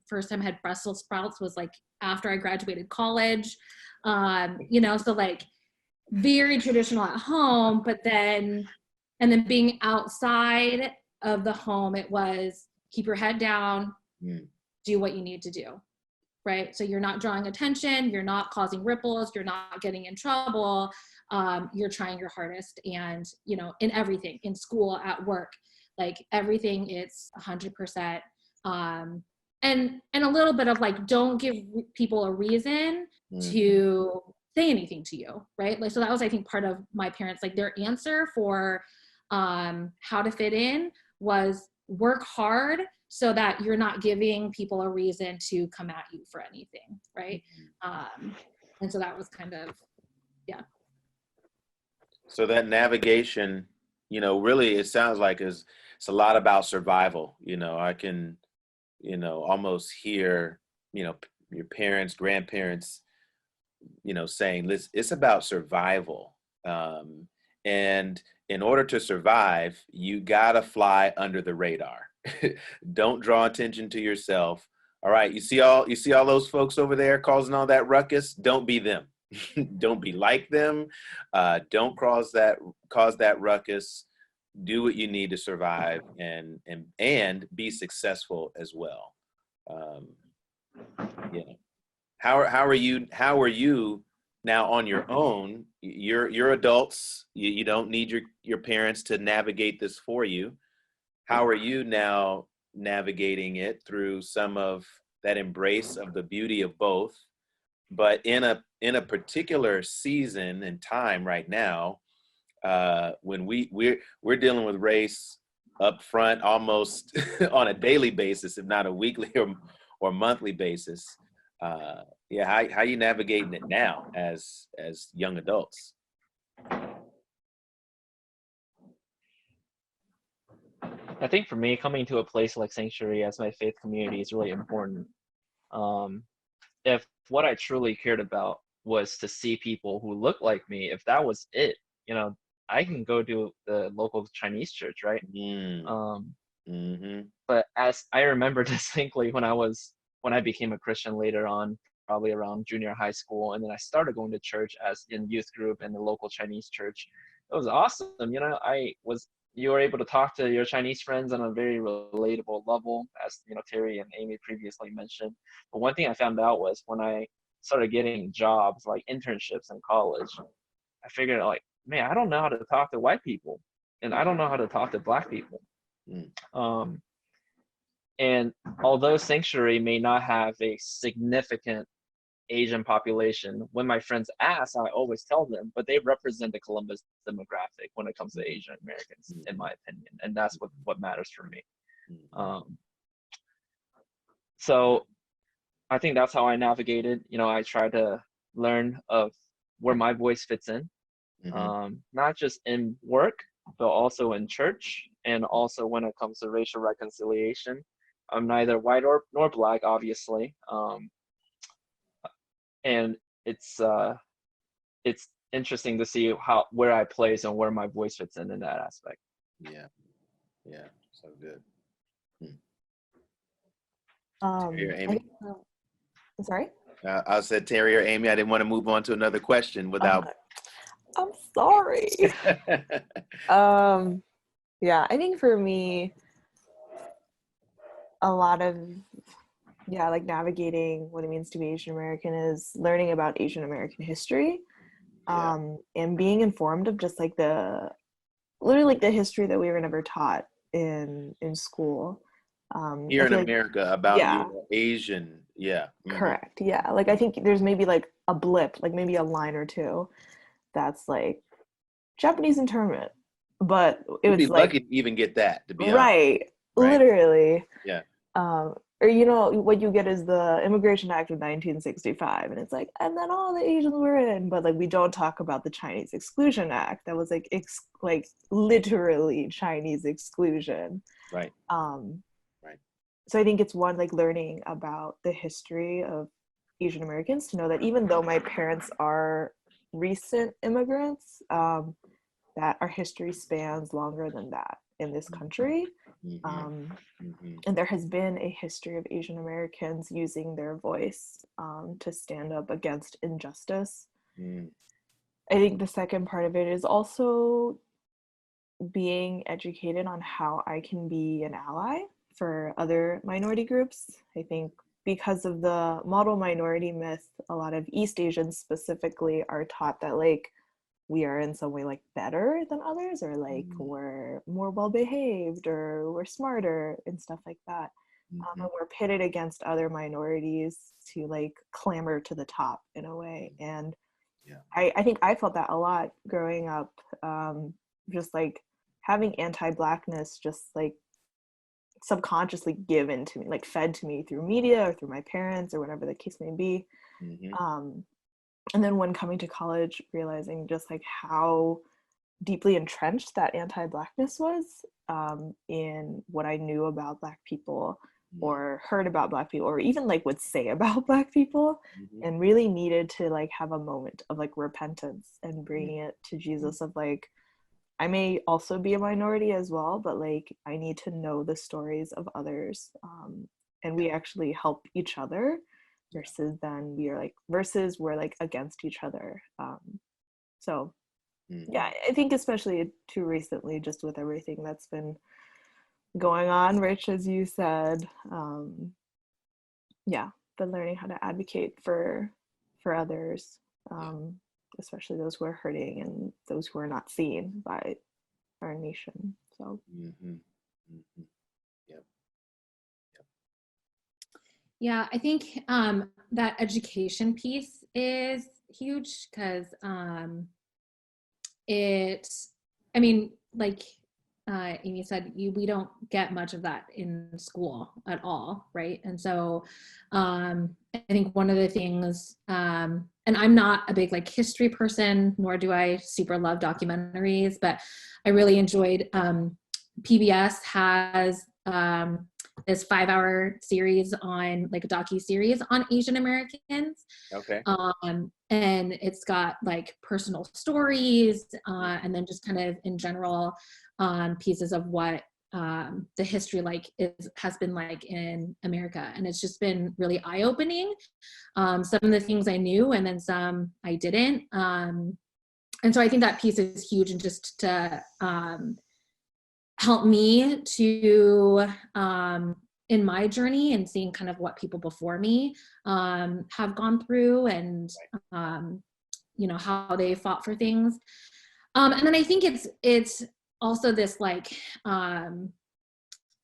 C: First time I had Brussels sprouts was like after I graduated college. You know, so like very traditional at home, but then, and then being outside of the home, it was keep your head down, do what you need to do, right? So you're not drawing attention, you're not causing ripples, you're not getting in trouble, you're trying your hardest, and, you know, in everything, in school, at work, like everything, it's 100%. And a little bit of like, don't give people a reason to say anything to you, right? Like, so that was, I think, part of my parents, like their answer for how to fit in was work hard so that you're not giving people a reason to come at you for anything, right? And so that was kind of, yeah.
A: So that navigation, really it sounds like it's a lot about survival. I can, almost hear, your parents, grandparents, saying this, it's about survival. And in order to survive, you gotta fly under the radar. Don't draw attention to yourself. All right, you see all those folks over there causing all that ruckus? Don't be them. Don't be like them. Don't cause that ruckus. Do what you need to survive and be successful as well. Yeah. How are you now on your own? You're adults. You don't need your parents to navigate this for you. How are you now navigating it through some of that embrace of the beauty of both, but in a particular season and time right now, when we're dealing with race up front almost on a daily basis, if not a weekly or monthly basis. How are you navigating it now as young adults?
B: I think for me, coming to a place like Sanctuary as my faith community is really important. If what I truly cared about was to see people who look like me, if that was it, I can go to the local Chinese church, right? But as I remember distinctly when I became a Christian later on, probably around junior high school, and then I started going to church as in youth group in the local Chinese church. It was awesome. You were able to talk to your Chinese friends on a very relatable level, as Terry and Amy previously mentioned. But one thing I found out was when I started getting jobs like internships in college, I figured like, man, I don't know how to talk to white people, and I don't know how to talk to Black people. And although Sanctuary may not have a significant Asian population, when my friends ask, I always tell them, but they represent the Columbus demographic when it comes to Asian Americans, in my opinion, and that's what matters for me. So I think that's how I navigated. I try to learn of where my voice fits in, not just in work, but also in church, and also when it comes to racial reconciliation. I'm neither white nor Black, obviously. And it's interesting to see where I place and where my voice fits in that aspect.
A: Yeah, so good.
D: Terry or
A: Amy?
D: I'm sorry?
A: I said Terry or Amy. I didn't want to move on to another question without.
D: I'm sorry. Yeah, I think for me, a lot of like navigating what it means to be Asian American is learning about Asian American history, and being informed of just like literally like the history that we were never taught in school.
A: Here in America about your Asian,
D: correct, like I think there's maybe like a blip, like maybe a line or two that's like Japanese internment, but it was
A: be
D: like
A: lucky to even get that, to be honest.
D: Right, literally.
A: Yeah.
D: Or what you get is the Immigration Act of 1965, and it's like, and then all the Asians were in, but like we don't talk about the Chinese Exclusion Act that was like literally Chinese exclusion.
A: Right.
D: So I think it's one, like learning about the history of Asian Americans to know that even though my parents are recent immigrants, that our history spans longer than that in this country. And there has been a history of Asian Americans using their voice to stand up against injustice. I think the second part of it is also being educated on how I can be an ally for other minority groups. I think because of the model minority myth, a lot of East Asians specifically are taught that like we are in some way like better than others, or like we're more well behaved, or we're smarter and stuff like that. And we're pitted against other minorities to like clamber to the top in a way. And I think I felt that a lot growing up, just like having anti-Blackness just like subconsciously given to me, like fed to me through media or through my parents or whatever the case may be. And then when coming to college, realizing just like how deeply entrenched that anti-Blackness was in what I knew about Black people or heard about Black people or even like would say about Black people, and really needed to like have a moment of like repentance and bringing it to Jesus of like, I may also be a minority as well, but like I need to know the stories of others, and we actually help each other versus we're like against each other. So yeah, I think especially too recently, just with everything that's been going on, Rich, as you said, but learning how to advocate for others, especially those who are hurting and those who are not seen by our nation. So
C: yeah, I think that education piece is huge because I mean, like Amy said, we don't get much of that in school at all, right? And so I think one of the things, and I'm not a big like history person, nor do I super love documentaries, but I really enjoyed PBS has this 5-hour series on like a docu-series on Asian Americans.
A: Okay.
C: And it's got like personal stories and then just kind of in general pieces of what the history like has been like in America. And it's just been really eye-opening. Some of the things I knew and then some I didn't. And so I think that piece is huge, and just to help me to in my journey and seeing kind of what people before me have gone through, and you know, how they fought for things. And then I think it's also this like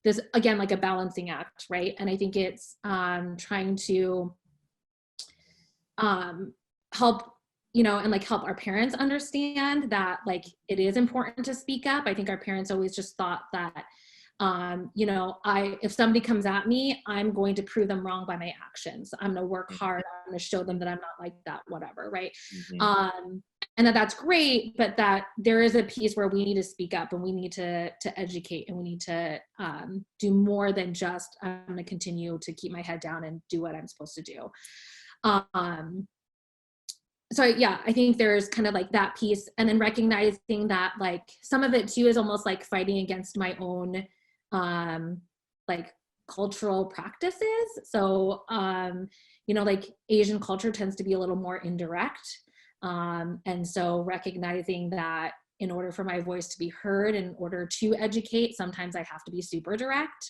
C: this again like a balancing act, right? And I think it's trying to help, you know, and like help our parents understand that like it is important to speak up. I think our parents always just thought that you know, if somebody comes at me, I'm going to prove them wrong by my actions. I'm going to work hard. I'm going to show them that I'm not like that, whatever, right? And that's great, but that there is a piece where we need to speak up, and we need to educate, and we need to do more than just I'm going to continue to keep my head down and do what I'm supposed to do. So yeah, I think there's kind of like that piece, and then recognizing that like some of it too is almost like fighting against my own like cultural practices. So you know, like Asian culture tends to be a little more indirect, and so recognizing that in order for my voice to be heard, in order to educate, sometimes I have to be super direct,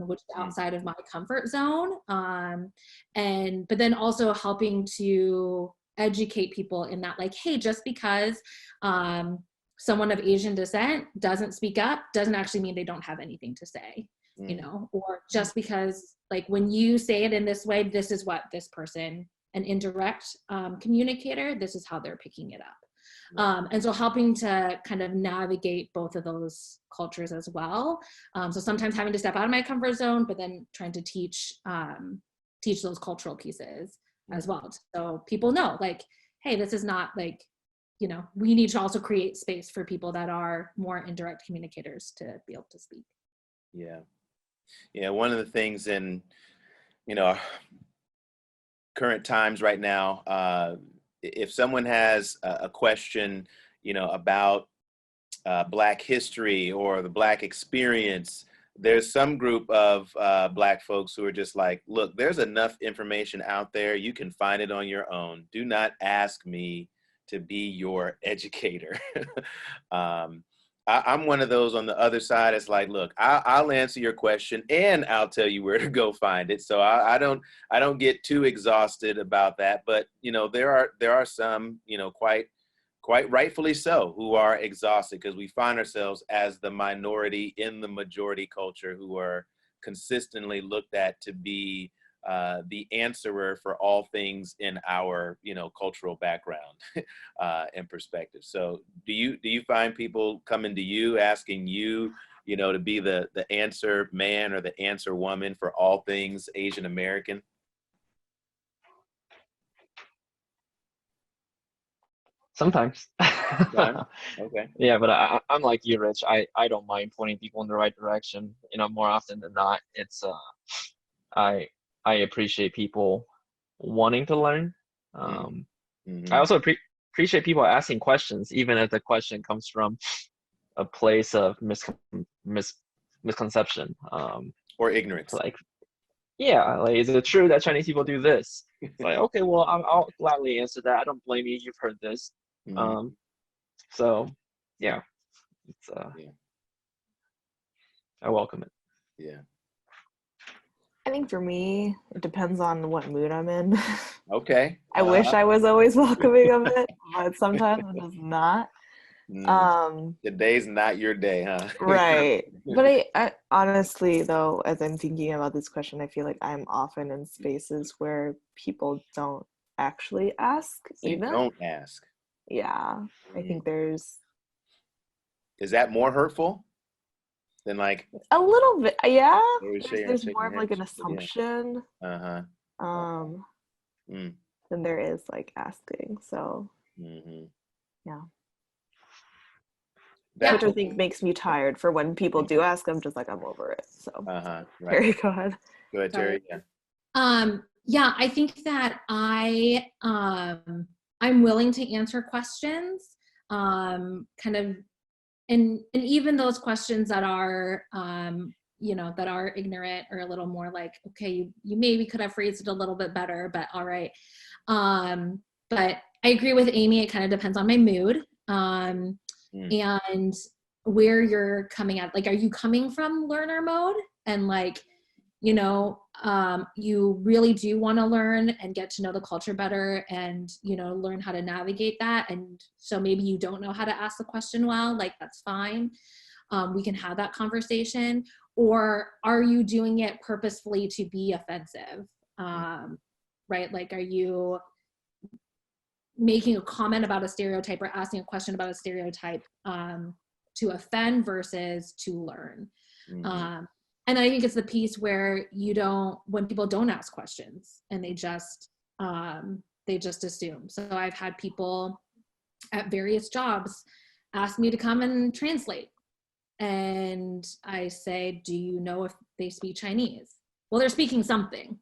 C: which is outside of my comfort zone. But then also helping to educate people in that, like, hey, just because someone of Asian descent doesn't speak up doesn't actually mean they don't have anything to say, you know, or just because like when you say it in this way, this is what this person, an indirect communicator, this is how they're picking it up. And so helping to kind of navigate both of those cultures as well. So sometimes having to step out of my comfort zone, but then trying to teach those cultural pieces as well. So people know like, hey, this is not like, you know, we need to also create space for people that are more indirect communicators to be able to speak.
A: Yeah. One of the things in, you know, current times right now, if someone has a question, you know, about Black history or the Black experience, there's some group of Black folks who are just like, look, there's enough information out there. You can find it on your own. Do not ask me to be your educator. I'm one of those on the other side. It's like, look, I'll answer your question and I'll tell you where to go find it. So I don't get too exhausted about that. But you know, there are some, you know, quite rightfully so, who are exhausted because we find ourselves as the minority in the majority culture who are consistently looked at to be the answerer for all things in our, cultural background and perspective. So do you find people coming to you asking you, to be the answer man or the answer woman for all things Asian American?
B: Sometimes.
A: Okay.
B: Yeah, but I'm like you, Rich. I don't mind pointing people in the right direction. More often than not, it's I I appreciate people wanting to learn. Um, I
A: Mm-hmm.
B: also appreciate people asking questions, even if the question comes from a place of misconception.
A: Or ignorance.
B: Like, yeah, like, is it true that Chinese people do this? It's like, okay, well, I'll gladly answer that. I don't blame you. You've heard this.
A: Mm-hmm.
B: So yeah, it's
A: Yeah.
B: I welcome it.
A: Yeah.
D: I think for me, it depends on what mood I'm in.
A: Okay.
D: I wish I was always welcoming of it, but sometimes I'm just not.
A: Today's not your day, huh?
D: Right. But I honestly, though, as I'm thinking about this question, I feel like I'm often in spaces where people don't actually ask
A: They
D: even.
A: don't ask.
D: Yeah. I think there's
A: Is that more hurtful than like
D: a little bit, yeah. There's
A: shaking
D: more of like an
A: heads?
D: assumption
A: Uh-huh.
D: than there is like asking. So yeah. Which I think makes me tired for when people do ask. I'm just like, I'm over it. So
A: right.
D: Terry, go ahead.
A: Go ahead, Terry. Yeah.
C: Yeah, I think that I'm willing to answer questions, kind of, and even those questions that are, that are ignorant or a little more like, okay, you maybe could have phrased it a little bit better, but all right. But I agree with Amy. It kind of depends on my mood. And where you're coming at, like, are you coming from learner mode and like, you really do want to learn and get to know the culture better and, learn how to navigate that. And so maybe you don't know how to ask the question well, like, that's fine. We can have that conversation. Or are you doing it purposefully to be offensive? Right? Like, are you making a comment about a stereotype or asking a question about a stereotype to offend versus to learn? And I think it's the piece where when people don't ask questions and they just assume. So I've had people at various jobs ask me to come and translate. And I say, do you know if they speak Chinese? Well, they're speaking something.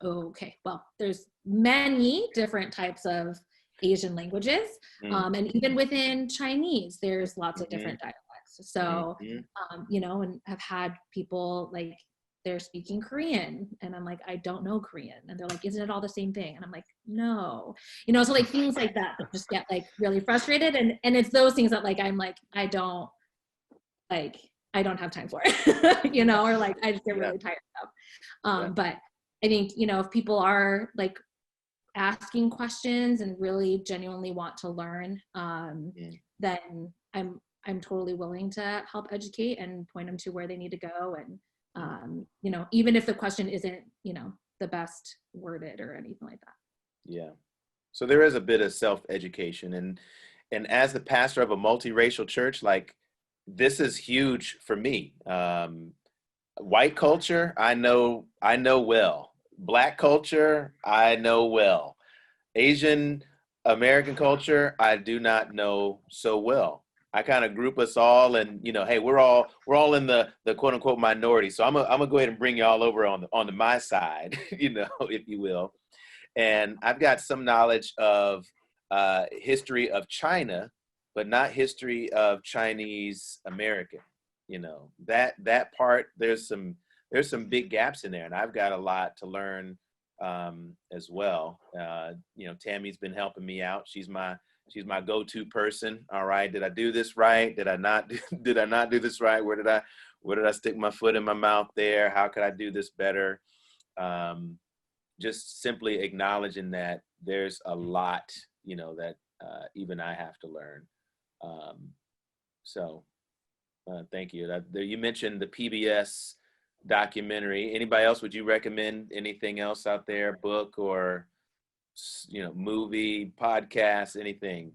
C: Okay, well, there's many different types of Asian languages. And even within Chinese, there's lots of different dialects. So, and I've had people like, they're speaking Korean and I'm like, I don't know Korean. And they're like, isn't it all the same thing? And I'm like, no, so like things like that just get like really frustrated. And it's those things that like, I'm like, I don't have time for it, or like, I just get really tired of. But I think, if people are like asking questions and really genuinely want to learn, then I'm totally willing to help educate and point them to where they need to go. And, even if the question isn't, the best worded or anything like that.
A: Yeah. So there is a bit of self-education, and as the pastor of a multiracial church, like, this is huge for me. White culture, I know well. Black culture, I know well. Asian American culture, I do not know so well. I kind of group us all, and hey, we're all in the quote unquote minority. So I'm gonna go ahead and bring y'all over on my side, if you will. And I've got some knowledge of history of China, but not history of Chinese American. That part, there's some big gaps in there, and I've got a lot to learn as well. Tammy's been helping me out. She's my go-to person. All right, did I do this right? Did I not do this right? Where did I stick my foot in my mouth there? How could I do this better? Just simply acknowledging that there's a lot, that even I have to learn. So thank you. You mentioned the PBS documentary. Anybody else? Would you recommend anything else out there? Book or movie, podcast, anything?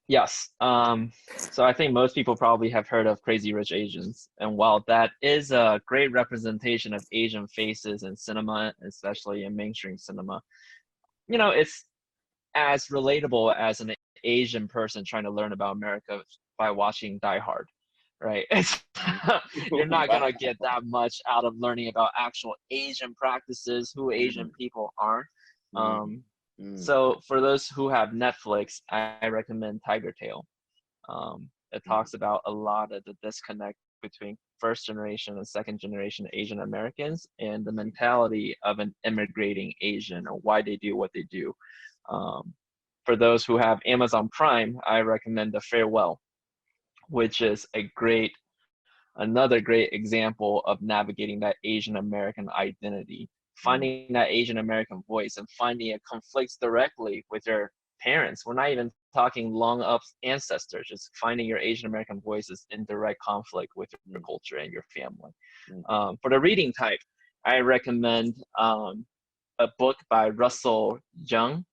B: Yes. So I think most people probably have heard of Crazy Rich Asians. And while that is a great representation of Asian faces in cinema, especially in mainstream cinema, it's as relatable as an Asian person trying to learn about America by watching Die Hard, right? You're not going to get that much out of learning about actual Asian practices, who Asian people are. So for those who have Netflix, I recommend Tiger Tail. It talks about a lot of the disconnect between first generation and second generation Asian Americans and the mentality of an immigrating Asian or why they do what they do. For those who have Amazon Prime, I recommend The Farewell, which is another great example of navigating that Asian American identity, finding that Asian American voice and finding it conflicts directly with your parents. We're not even talking long up ancestors, just finding your Asian American voice is in direct conflict with your culture and your family. For the reading type, I recommend a book by Russell Young.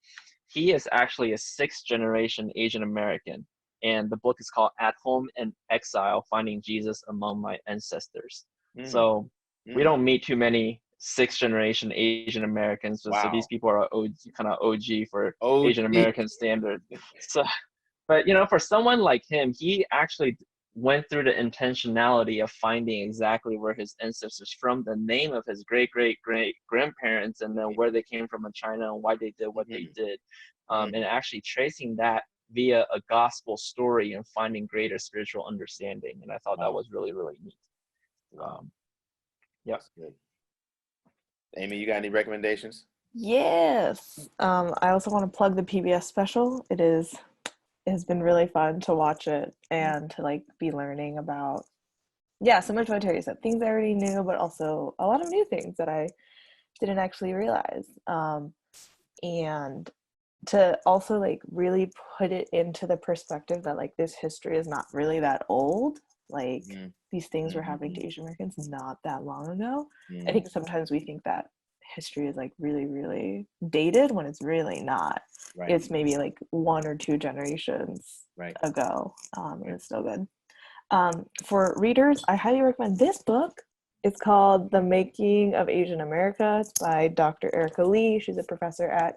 B: He is actually a 6th generation Asian American, and the book is called At Home in Exile, Finding Jesus Among My Ancestors. So we don't meet too many 6th generation Asian Americans. So these people are kind of OG for Asian American standard. So, but for someone like him, he actually went through the intentionality of finding exactly where his ancestors from, the name of his great grandparents, and then where they came from in China and why they did what they did, and actually tracing that via a gospel story and finding greater spiritual understanding. And I thought that was really, really neat.
A: That's good. Amy, you got any recommendations?
D: Yes. I also want to plug the PBS special. It has been really fun to watch it and to be learning about, similar to what Terry said, things I already knew, but also a lot of new things that I didn't actually realize. And to also really put it into the perspective that this history is not really that old. These things were happening to Asian Americans not that long ago. I think sometimes we think that history is really, really dated when it's really not. Right. It's maybe 1 or 2 generations ago. And it's still good. For readers, I highly recommend this book. It's called The Making of Asian America. It's by Dr. Erica Lee. She's a professor at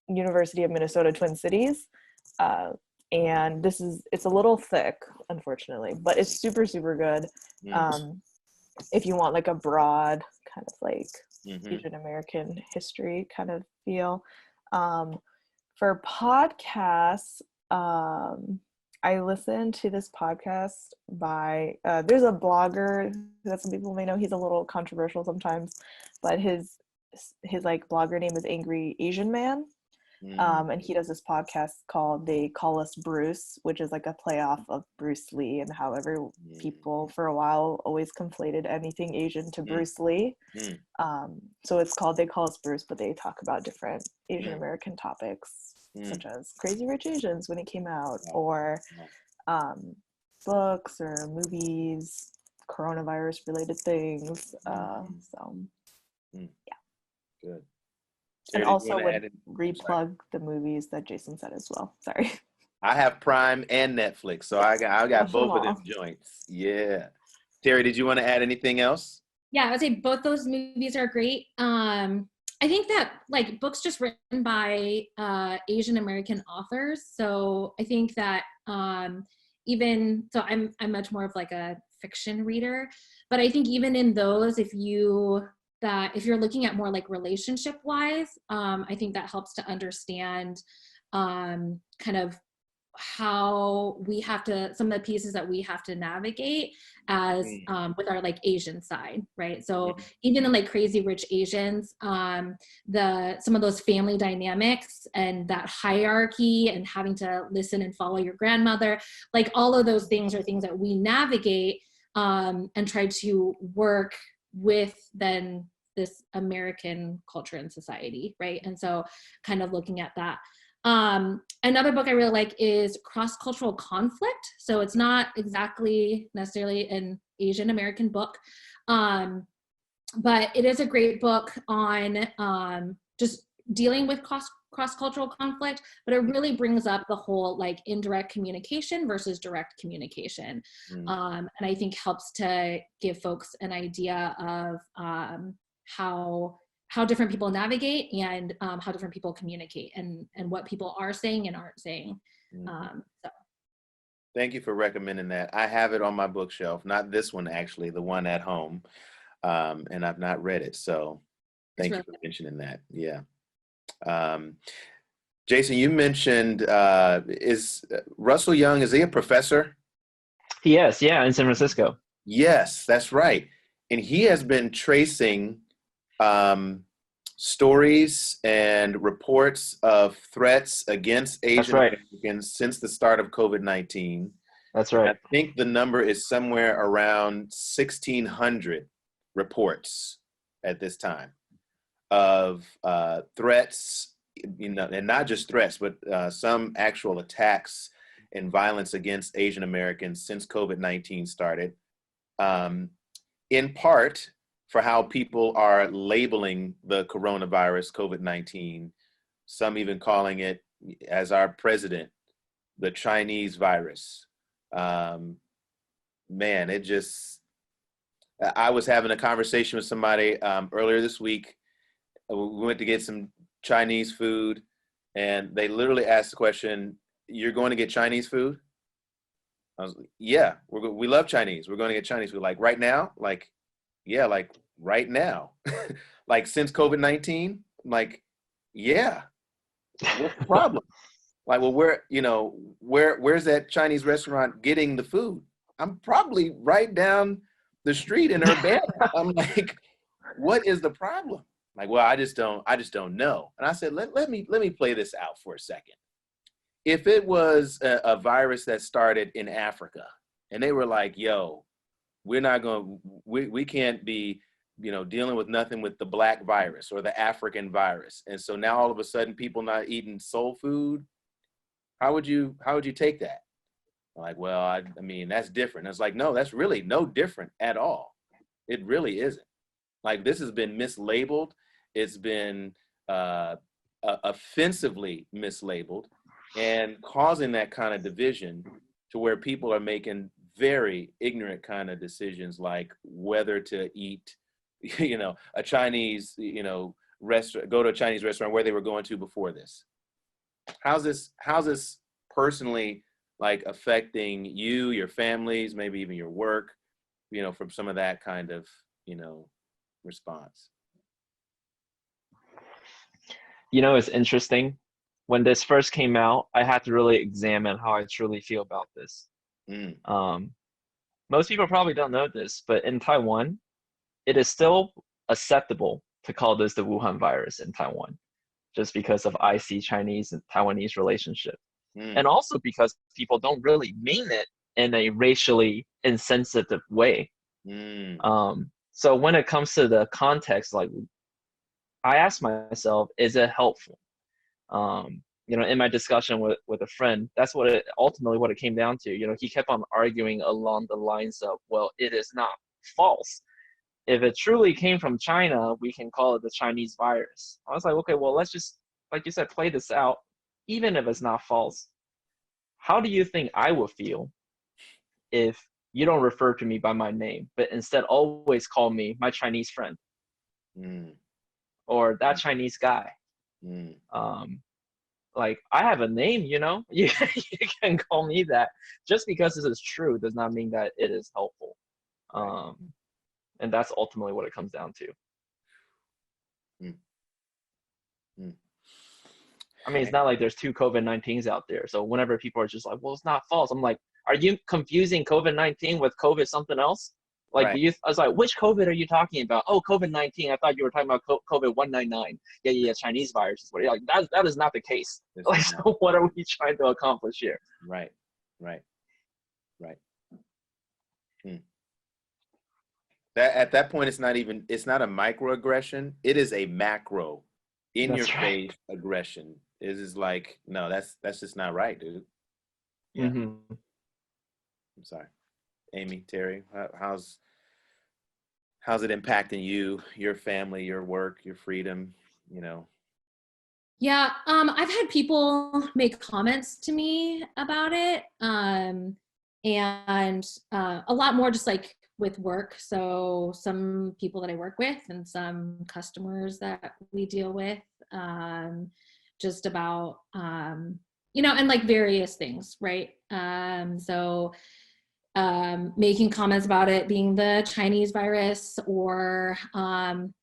D: University of Minnesota Twin Cities. And it's a little thick, unfortunately, but it's super, super good. If you want a broad kind of Asian American history kind of feel. For podcasts, I listened to this podcast by, there's a blogger that some people may know. He's a little controversial sometimes, but his blogger name is Angry Asian Man. And he does this podcast called They Call Us Bruce, which is a play off of Bruce Lee, and however people for a while always conflated anything Asian to Bruce Lee. So it's called They Call Us Bruce, but they talk about different Asian American topics, such as Crazy Rich Asians when it came out, or books or movies, coronavirus related things.
A: Good.
D: And also would replug the movies that Jason said as well. Sorry.
A: I have Prime and Netflix, so I got both of them joints. Yeah. Terry, did you want to add anything else?
C: Yeah, I would say both those movies are great. I think that books just written by Asian American authors. So I think that I'm much more of a fiction reader, but I think even in those, if you're looking at more relationship wise, I think that helps to understand kind of how we have to, some of the pieces that we have to navigate as with our Asian side, right? So even in Crazy Rich Asians, some of those family dynamics and that hierarchy and having to listen and follow your grandmother, all of those things are things that we navigate and try to work with then this American culture and society, right? And so kind of looking at that. Another book I really like is Cross-Cultural Conflict. So it's not exactly necessarily an Asian American book. But it is a great book on just dealing with cross-cultural conflict, but it really brings up the whole like indirect communication versus direct communication. And I think helps to give folks an idea of how different people navigate and how different people communicate and what people are saying and aren't saying. So.
A: Thank you for recommending that. I have it on my bookshelf, not this one actually, the one at home, and I've not read it. So thank you for mentioning that. Yeah. Jason, you mentioned, is Russell Young, is he a professor?
B: He is, yeah, in San Francisco.
A: Yes, that's right. And he has been tracing stories and reports of threats against Asian Americans since the start of COVID-19.
B: That's right.
A: I think the number is somewhere around 1,600 reports at this time of threats, and not just threats, but some actual attacks and violence against Asian Americans since COVID-19 started, in part for how people are labeling the coronavirus, COVID-19, some even calling it, as our president, the Chinese virus. Man, it just, I was having a conversation with somebody earlier this week. We went to get some Chinese food, and they literally asked the question, "You're going to get Chinese food?" I was like, "Yeah, we love Chinese. We're going to get Chinese food." Like right now? Like, yeah, like right now. Like since COVID-19? Like, yeah. What's the problem? Like, well, where's that Chinese restaurant getting the food? I'm probably right down the street in Urbana. I'm like, what is the problem? Like, well, I just don't know. And I said, let me play this out for a second. If it was a virus that started in Africa and they were like, yo, we can't be, dealing with nothing with the black virus or the African virus. And so now all of a sudden people not eating soul food. How would you take that? I'm like, well, I mean, that's different. It's like, no, that's really no different at all. It really isn't. Like, this has been mislabeled. It's been offensively mislabeled and causing that kind of division to where people are making very ignorant kind of decisions, like whether to eat, a Chinese, restaurant, go to a Chinese restaurant where they were going to before this. How's this personally like affecting you, your families, maybe even your work, from some of that kind of, response?
B: It's interesting. When this first came out, I had to really examine how I truly feel about this. Most people probably don't know this, but in Taiwan, it is still acceptable to call this the Wuhan virus in Taiwan, just because of IC Chinese and Taiwanese relationship. And also because people don't really mean it in a racially insensitive way. So when it comes to the context, like, I ask myself, is it helpful? In my discussion with a friend, that's ultimately what it came down to. He kept on arguing along the lines of, well, it is not false. If it truly came from China, we can call it the Chinese virus. I was like, okay, well, let's just, like you said, play this out. Even if it's not false, how do you think I would feel if you don't refer to me by my name, but instead always call me my Chinese friend or that Chinese guy? Like, I have a name, you can call me that. Just because this is true does not mean that it is helpful. And that's ultimately what it comes down to. I mean, it's not like there's two COVID-19s out there. So whenever people are just like, well, it's not false, I'm like, are you confusing COVID-19 with COVID something else? Like, I was like, which COVID are you talking about? Oh, COVID-19. I thought you were talking about COVID-199. Yeah, Chinese virus is what. Like, that is not the case. Like, so what are we trying to accomplish here?
A: Right. That at that point, it's not a microaggression. It is a macro, in your face aggression. It is like, no, that's just not right, dude. Yeah. I'm sorry. Amy, Terry? How's it impacting you, your family, your work, your freedom? You know.
C: Yeah, I've had people make comments to me about it, and a lot more just like with work. So some people that I work with and some customers that we deal with, just about, and like various things, right? So making comments about it being the Chinese virus, or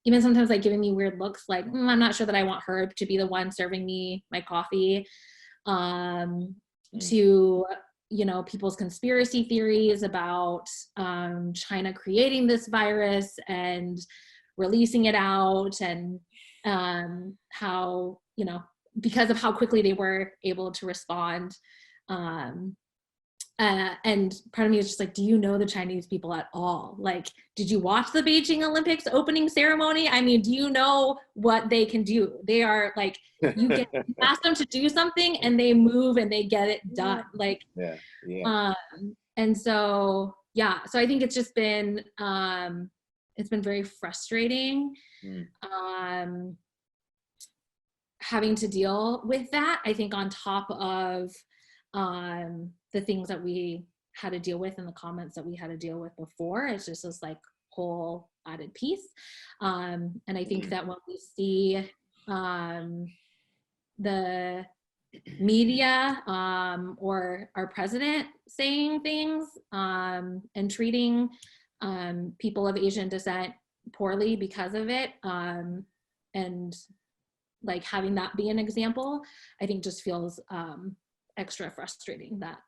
C: even sometimes like giving me weird looks like, I'm not sure that I want her to be the one serving me my coffee, to, people's conspiracy theories about China creating this virus and releasing it out, and how, because of how quickly they were able to respond. And part of me is just like, do you know the Chinese people at all? Like, did you watch the Beijing Olympics opening ceremony? I mean, do you know what they can do? They are like, you ask them to do something and they move and they get it done. Like,
A: Yeah.
C: And so, yeah, so I think it's just been, it's been very frustrating. Having to deal with that, I think, on top of the things that we had to deal with and the comments that we had to deal with before. It's just this like whole added piece. And I think that when we see the media or our president saying things and treating people of Asian descent poorly because of it, and like having that be an example, I think just feels extra frustrating that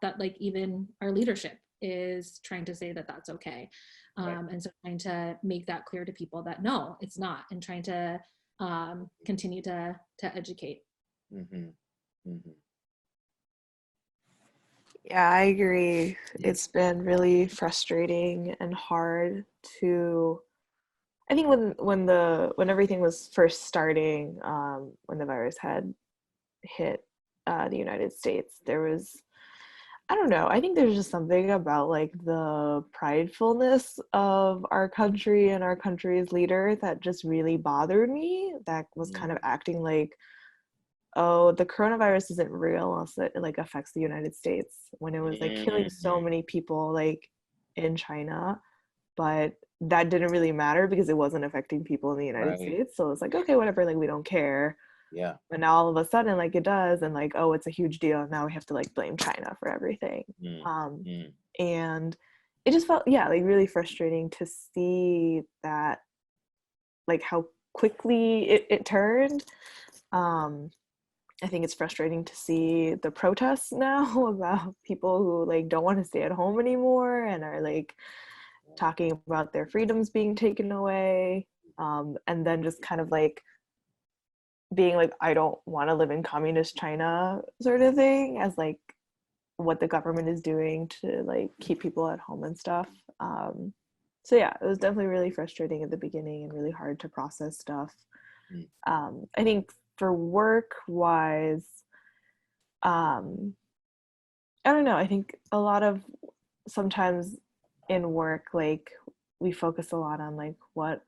C: that like even our leadership is trying to say that that's okay. And so trying to make that clear to people that no, it's not, and trying to continue to educate.
D: Yeah, I agree. It's been really frustrating and hard to, I think when everything was first starting, when the virus had hit the United States, there was, I don't know, I think there's just something about like the pridefulness of our country and our country's leader that just really bothered me. That was kind of acting like, oh, the coronavirus isn't real unless it like affects the United States, when it was like killing so many people like in China, but that didn't really matter because it wasn't affecting people in the United States. So it's like, okay, whatever, like we don't care.
A: Yeah.
D: But now all of a sudden, like it does, and like, oh, it's a huge deal. And now we have to like blame China for everything. And it just felt, yeah, like really frustrating to see that, like how quickly it turned. I think it's frustrating to see the protests now about people who like don't want to stay at home anymore and are like talking about their freedoms being taken away, and then just kind of like being like, I don't want to live in communist China sort of thing, as like what the government is doing to like keep people at home and stuff. So yeah, it was definitely really frustrating at the beginning and really hard to process stuff. I think for work wise, I don't know, I think a lot of sometimes in work, like we focus a lot on like what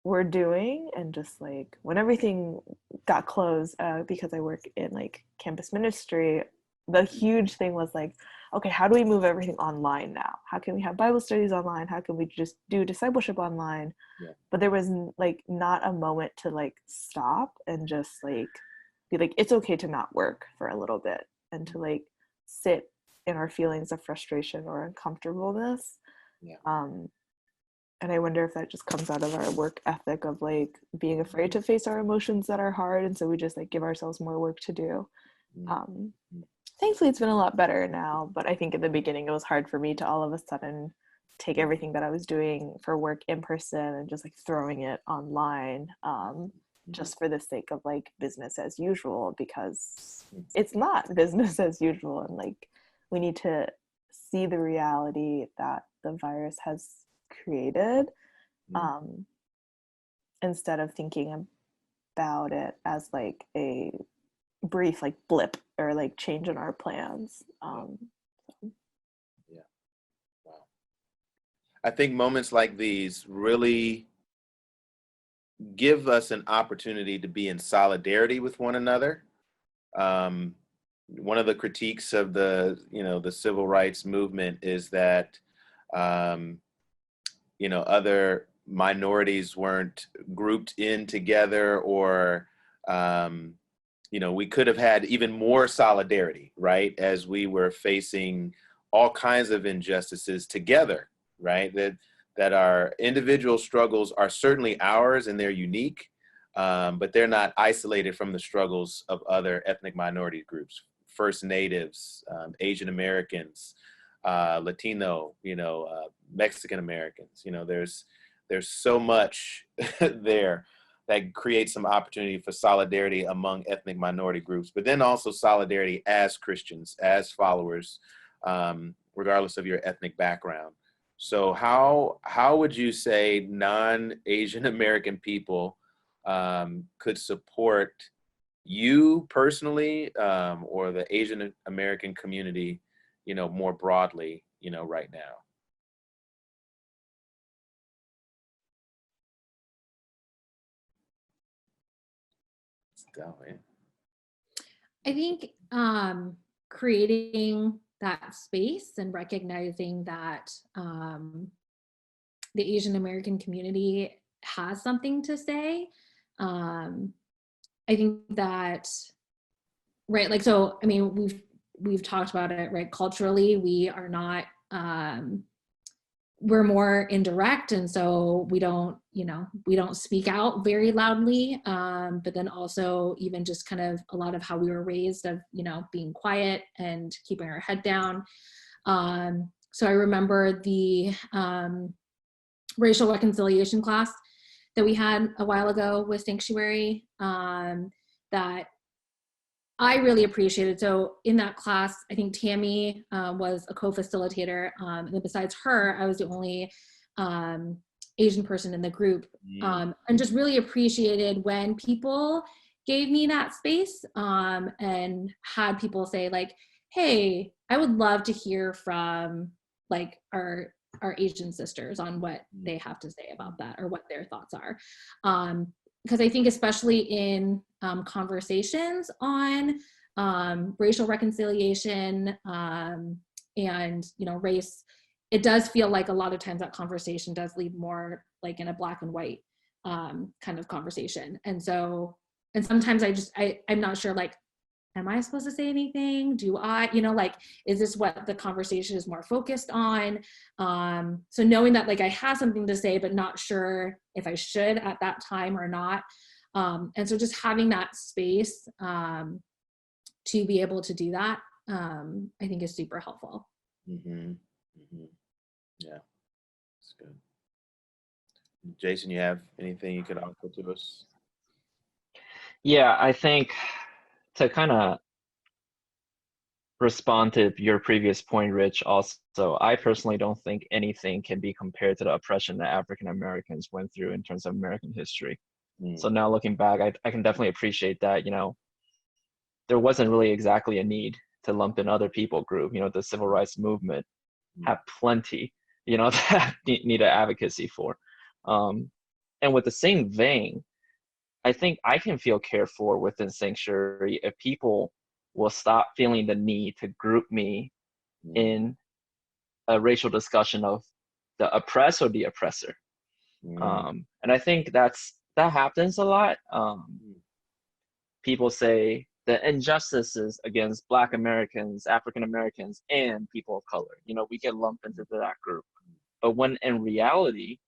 D: we're doing, and just like when everything got closed, because I work in like campus ministry, the huge thing was like, okay, how do we move everything online now? How can we have Bible studies online? How can we just do discipleship online? But there was like not a moment to like stop and just like be like, it's okay to not work for a little bit, and to like sit in our feelings of frustration or uncomfortableness. And I wonder if that just comes out of our work ethic of like being afraid to face our emotions that are hard, and so we just like give ourselves more work to do. Thankfully it's been a lot better now, but I think in the beginning it was hard for me to all of a sudden take everything that I was doing for work in person and just like throwing it online, just for the sake of like business as usual, because it's not business as usual, and like we need to see the reality that the virus has created, instead of thinking about it as like a brief like blip or like change in our plans.
A: I think moments like these really give us an opportunity to be in solidarity with one another. Um, One of the critiques of the civil rights movement is that um, other minorities weren't grouped in together, or we could have had even more solidarity, right, as we were facing all kinds of injustices together, right? That our individual struggles are certainly ours and they're unique, but they're not isolated from the struggles of other ethnic minority groups, First Natives, Asian Americans, Latino, Mexican Americans. There's so much there that creates some opportunity for solidarity among ethnic minority groups, but then also solidarity as Christians, as followers, regardless of your ethnic background. So how would you say non-Asian American people could support you personally, or the Asian American community, more broadly, right now? Let's go, man.
C: I think creating that space and recognizing that the Asian American community has something to say. I think that, right, like, so, I mean, we've talked about it, right? Culturally, we are not, we're more indirect, and so we don't speak out very loudly, but then also even just kind of a lot of how we were raised of being quiet and keeping our head down. So I remember the racial reconciliation class that we had a while ago with Sanctuary, that I really appreciated. So in that class, I think Tammy was a co-facilitator, and then besides her, I was the only Asian person in the group, and just really appreciated when people gave me that space, and had people say, like, hey, I would love to hear from, like, our Asian sisters on what they have to say about that, or what their thoughts are. Because I think especially in conversations on racial reconciliation, and race, it does feel like a lot of times that conversation does lead more like in a black and white kind of conversation. And sometimes I'm not sure, like, am I supposed to say anything? Do I, like, is this what the conversation is more focused on? So knowing that, like, I have something to say, but not sure if I should at that time or not. And so just having that space to be able to do that, I think is super helpful.
A: Mm-hmm. Mm-hmm. Yeah, that's good. Jason, you have anything you could offer to us?
B: Yeah, I think to kind of respond to your previous point, Rich, also, I personally don't think anything can be compared to the oppression that African Americans went through in terms of American history. So now looking back, I can definitely appreciate that, there wasn't really exactly a need to lump in other people group. The civil rights movement had plenty, that needed advocacy for. And with the same vein, I think I can feel cared for within Sanctuary if people will stop feeling the need to group me in a racial discussion of the oppressed or the oppressor. And I think that happens a lot. People say the injustices against Black Americans, African Americans, and people of color, we get lumped into that group. But when in reality,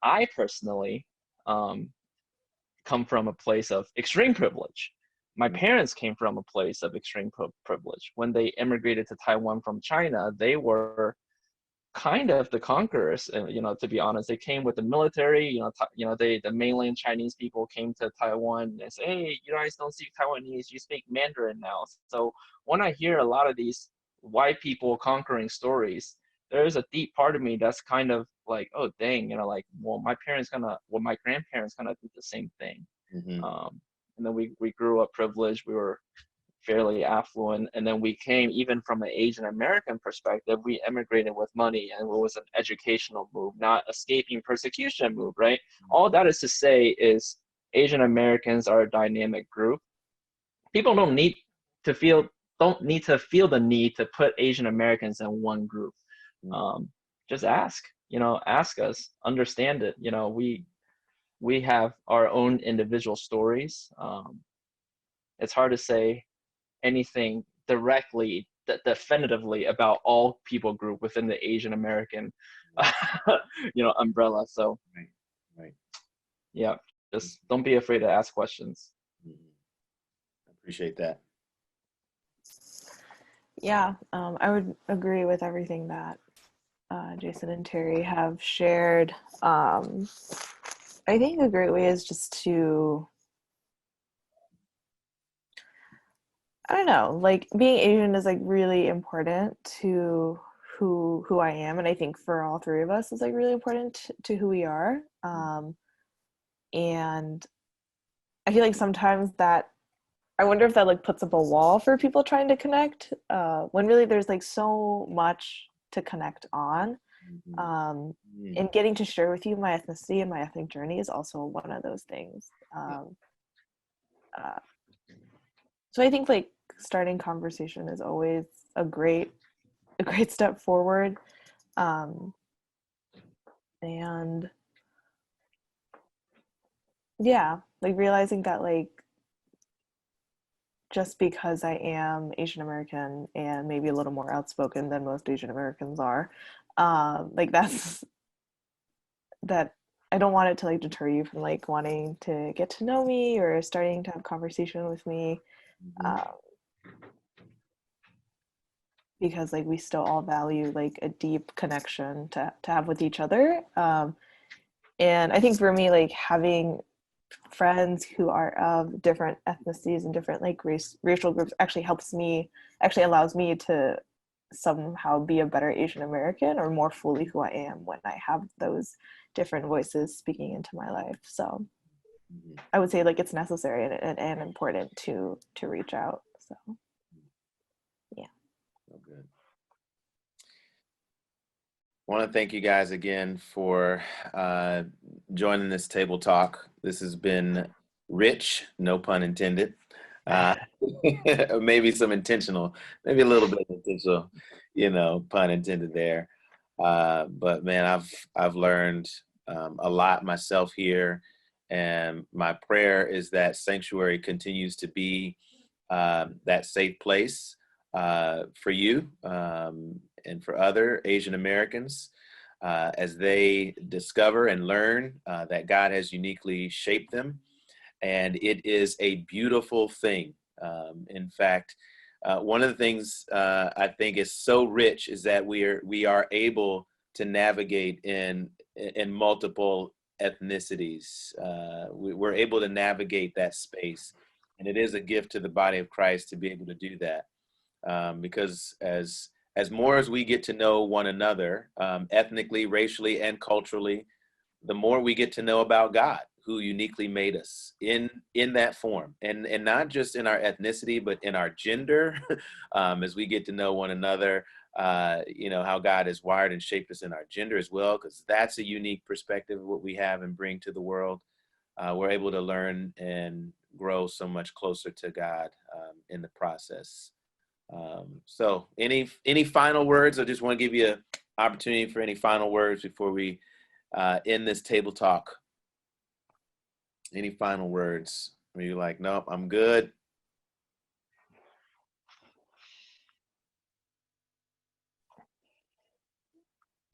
B: I personally come from a place of extreme privilege. My parents came from a place of extreme privilege. When they immigrated to Taiwan from China, they were kind of the conquerors. To be honest, they came with the military. The mainland Chinese people came to Taiwan and say, "Hey, you guys don't speak Taiwanese, you speak Mandarin now." So when I hear a lot of these white people conquering stories, there's a deep part of me that's kind of like, oh dang, well, my grandparents gonna do the same thing. And then we grew up privileged. We were fairly affluent. And then we came, even from an Asian American perspective, we immigrated with money, and it was an educational move, not escaping persecution move, right? All that is to say is Asian Americans are a dynamic group. People don't need to feel the need to put Asian Americans in one group. Just ask, ask us, understand it. We have our own individual stories. It's hard to say anything directly, definitively about all people group within the Asian American, umbrella. So,
A: right.
B: Yeah, just don't be afraid to ask questions.
A: I appreciate that.
D: Yeah, I would agree with everything that Jason and Terry have shared. I think a great way is just to, I don't know, like being Asian is like really important to who I am, and I think for all three of us is like really important to who we are. And I feel like sometimes that, I wonder if that like puts up a wall for people trying to connect, when really there's like so much to connect on. And getting to share with you my ethnicity and my ethnic journey is also one of those things. So I think like starting conversation is always a great step forward. And yeah, like realizing that like just because I am Asian American and maybe a little more outspoken than most Asian Americans are, like that I don't want it to like deter you from like wanting to get to know me or starting to have conversation with me, because like we still all value like a deep connection to have with each other. And I think for me, like having friends who are of different ethnicities and different like racial groups actually allows me to somehow be a better Asian American or more fully who I am when I have those different voices speaking into my life. So I would say like it's necessary and important to reach out. So yeah.
A: So good. I want to thank you guys again for joining this table talk. This has been rich, no pun intended. Maybe some intentional, maybe a little bit intentional, pun intended there. But man, I've learned a lot myself here, and my prayer is that Sanctuary continues to be that safe place for you and for other Asian Americans as they discover and learn that God has uniquely shaped them. And it is a beautiful thing. In fact, one of the things I think is so rich is that we are able to navigate in multiple ethnicities. We're able to navigate that space, and it is a gift to the body of Christ to be able to do that, because as more as we get to know one another, ethnically, racially, and culturally, the more we get to know about God, who uniquely made us in that form, and not just in our ethnicity, but in our gender, as we get to know one another, how God has wired and shaped us in our gender as well, because that's a unique perspective of what we have and bring to the world. We're able to learn and grow so much closer to God in the process. So any final words? I just want to give you an opportunity for any final words before we end this table talk. Any final words? Are you like, nope, I'm good?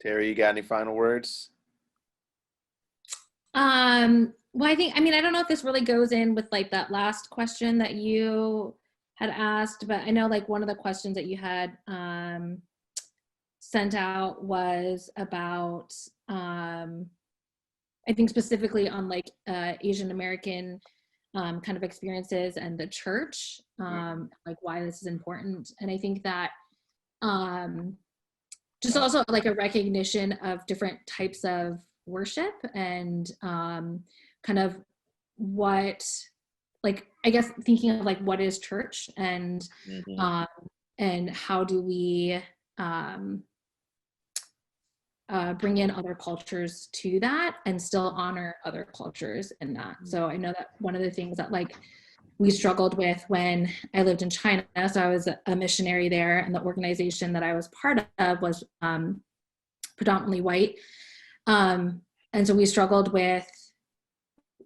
A: Terry, you got any final words?
C: Well, I don't know if this really goes in with like that last question that you had asked, but I know like one of the questions that you had sent out was about, I think specifically on like Asian American kind of experiences and the church, like why this is important. And I think that just also like a recognition of different types of worship and kind of what like, I guess thinking of like, what is church,
A: Mm-hmm.
C: and how do we bring in other cultures to that and still honor other cultures in that. So I know that one of the things that like we struggled with when I lived in China, so I was a missionary there, and the organization that I was part of was predominantly white. And so we struggled with,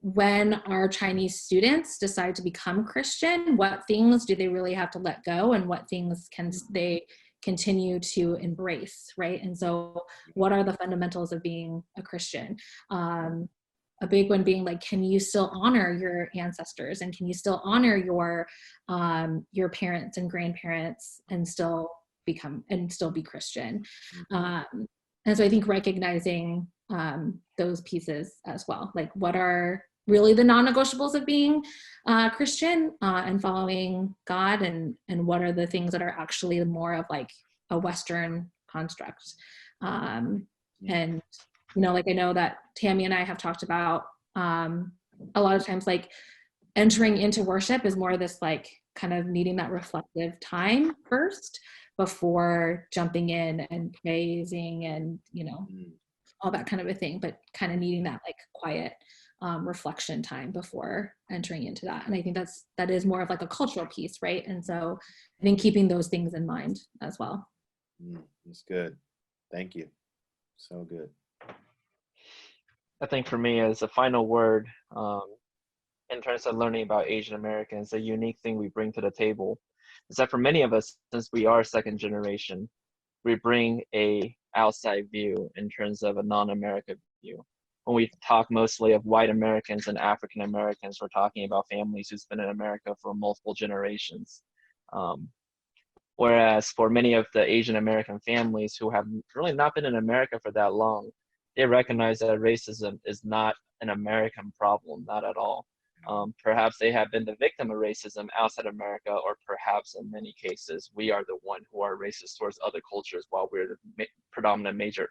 C: when our Chinese students decide to become Christian, what things do they really have to let go, and what things can they continue to embrace, right? And so what are the fundamentals of being a Christian? A big one being like, can you still honor your ancestors, and can you still honor your parents and grandparents and still be Christian? And so I think recognizing those pieces as well, like what are really the non-negotiables of being Christian and following God, and what are the things that are actually more of like a Western construct. And like I know that Tammy and I have talked about a lot of times, like entering into worship is more this like kind of needing that reflective time first before jumping in and praising and all that kind of a thing, but kind of needing that like quiet reflection time before entering into that. And I think that is more of like a cultural piece, right? And so I think keeping those things in mind as well.
A: That's good. Thank you. So good.
B: I think for me, as a final word, in terms of learning about Asian Americans, a unique thing we bring to the table is that for many of us, since we are second generation, we bring a outside view in terms of a non-American view. When we talk mostly of white Americans and African Americans, we're talking about families who's been in America for multiple generations. Whereas for many of the Asian American families who have really not been in America for that long, they recognize that racism is not an American problem, not at all. Perhaps they have been the victim of racism outside America, or perhaps in many cases, we are the one who are racist towards other cultures while we're the predominant major,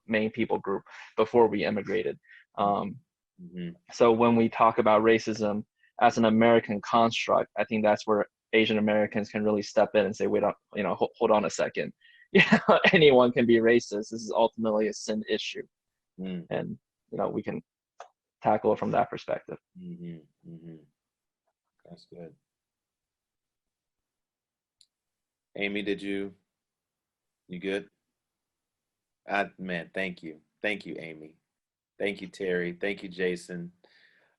B: main people group before we immigrated. So when we talk about racism as an American construct, I think that's where Asian Americans can really step in and say, wait, hold on a second. Anyone can be racist. This is ultimately a sin issue. And, we can tackle it from that perspective.
A: That's good. Amy, you good? Man, thank you. Thank you, Amy. Thank you, Terry. Thank you, Jason.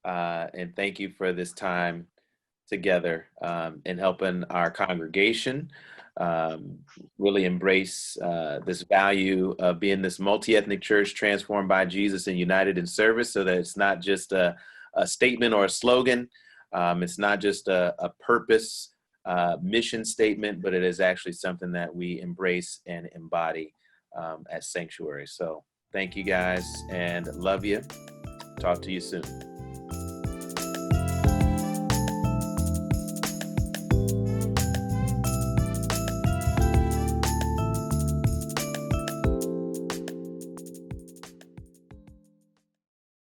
A: And thank you for this time together in helping our congregation really embrace this value of being this multi-ethnic church transformed by Jesus and united in service, so that it's not just a statement or a slogan. It's not just a purpose mission statement, but it is actually something that we embrace and embody at Sanctuary. So thank you guys, and love you. Talk to you soon.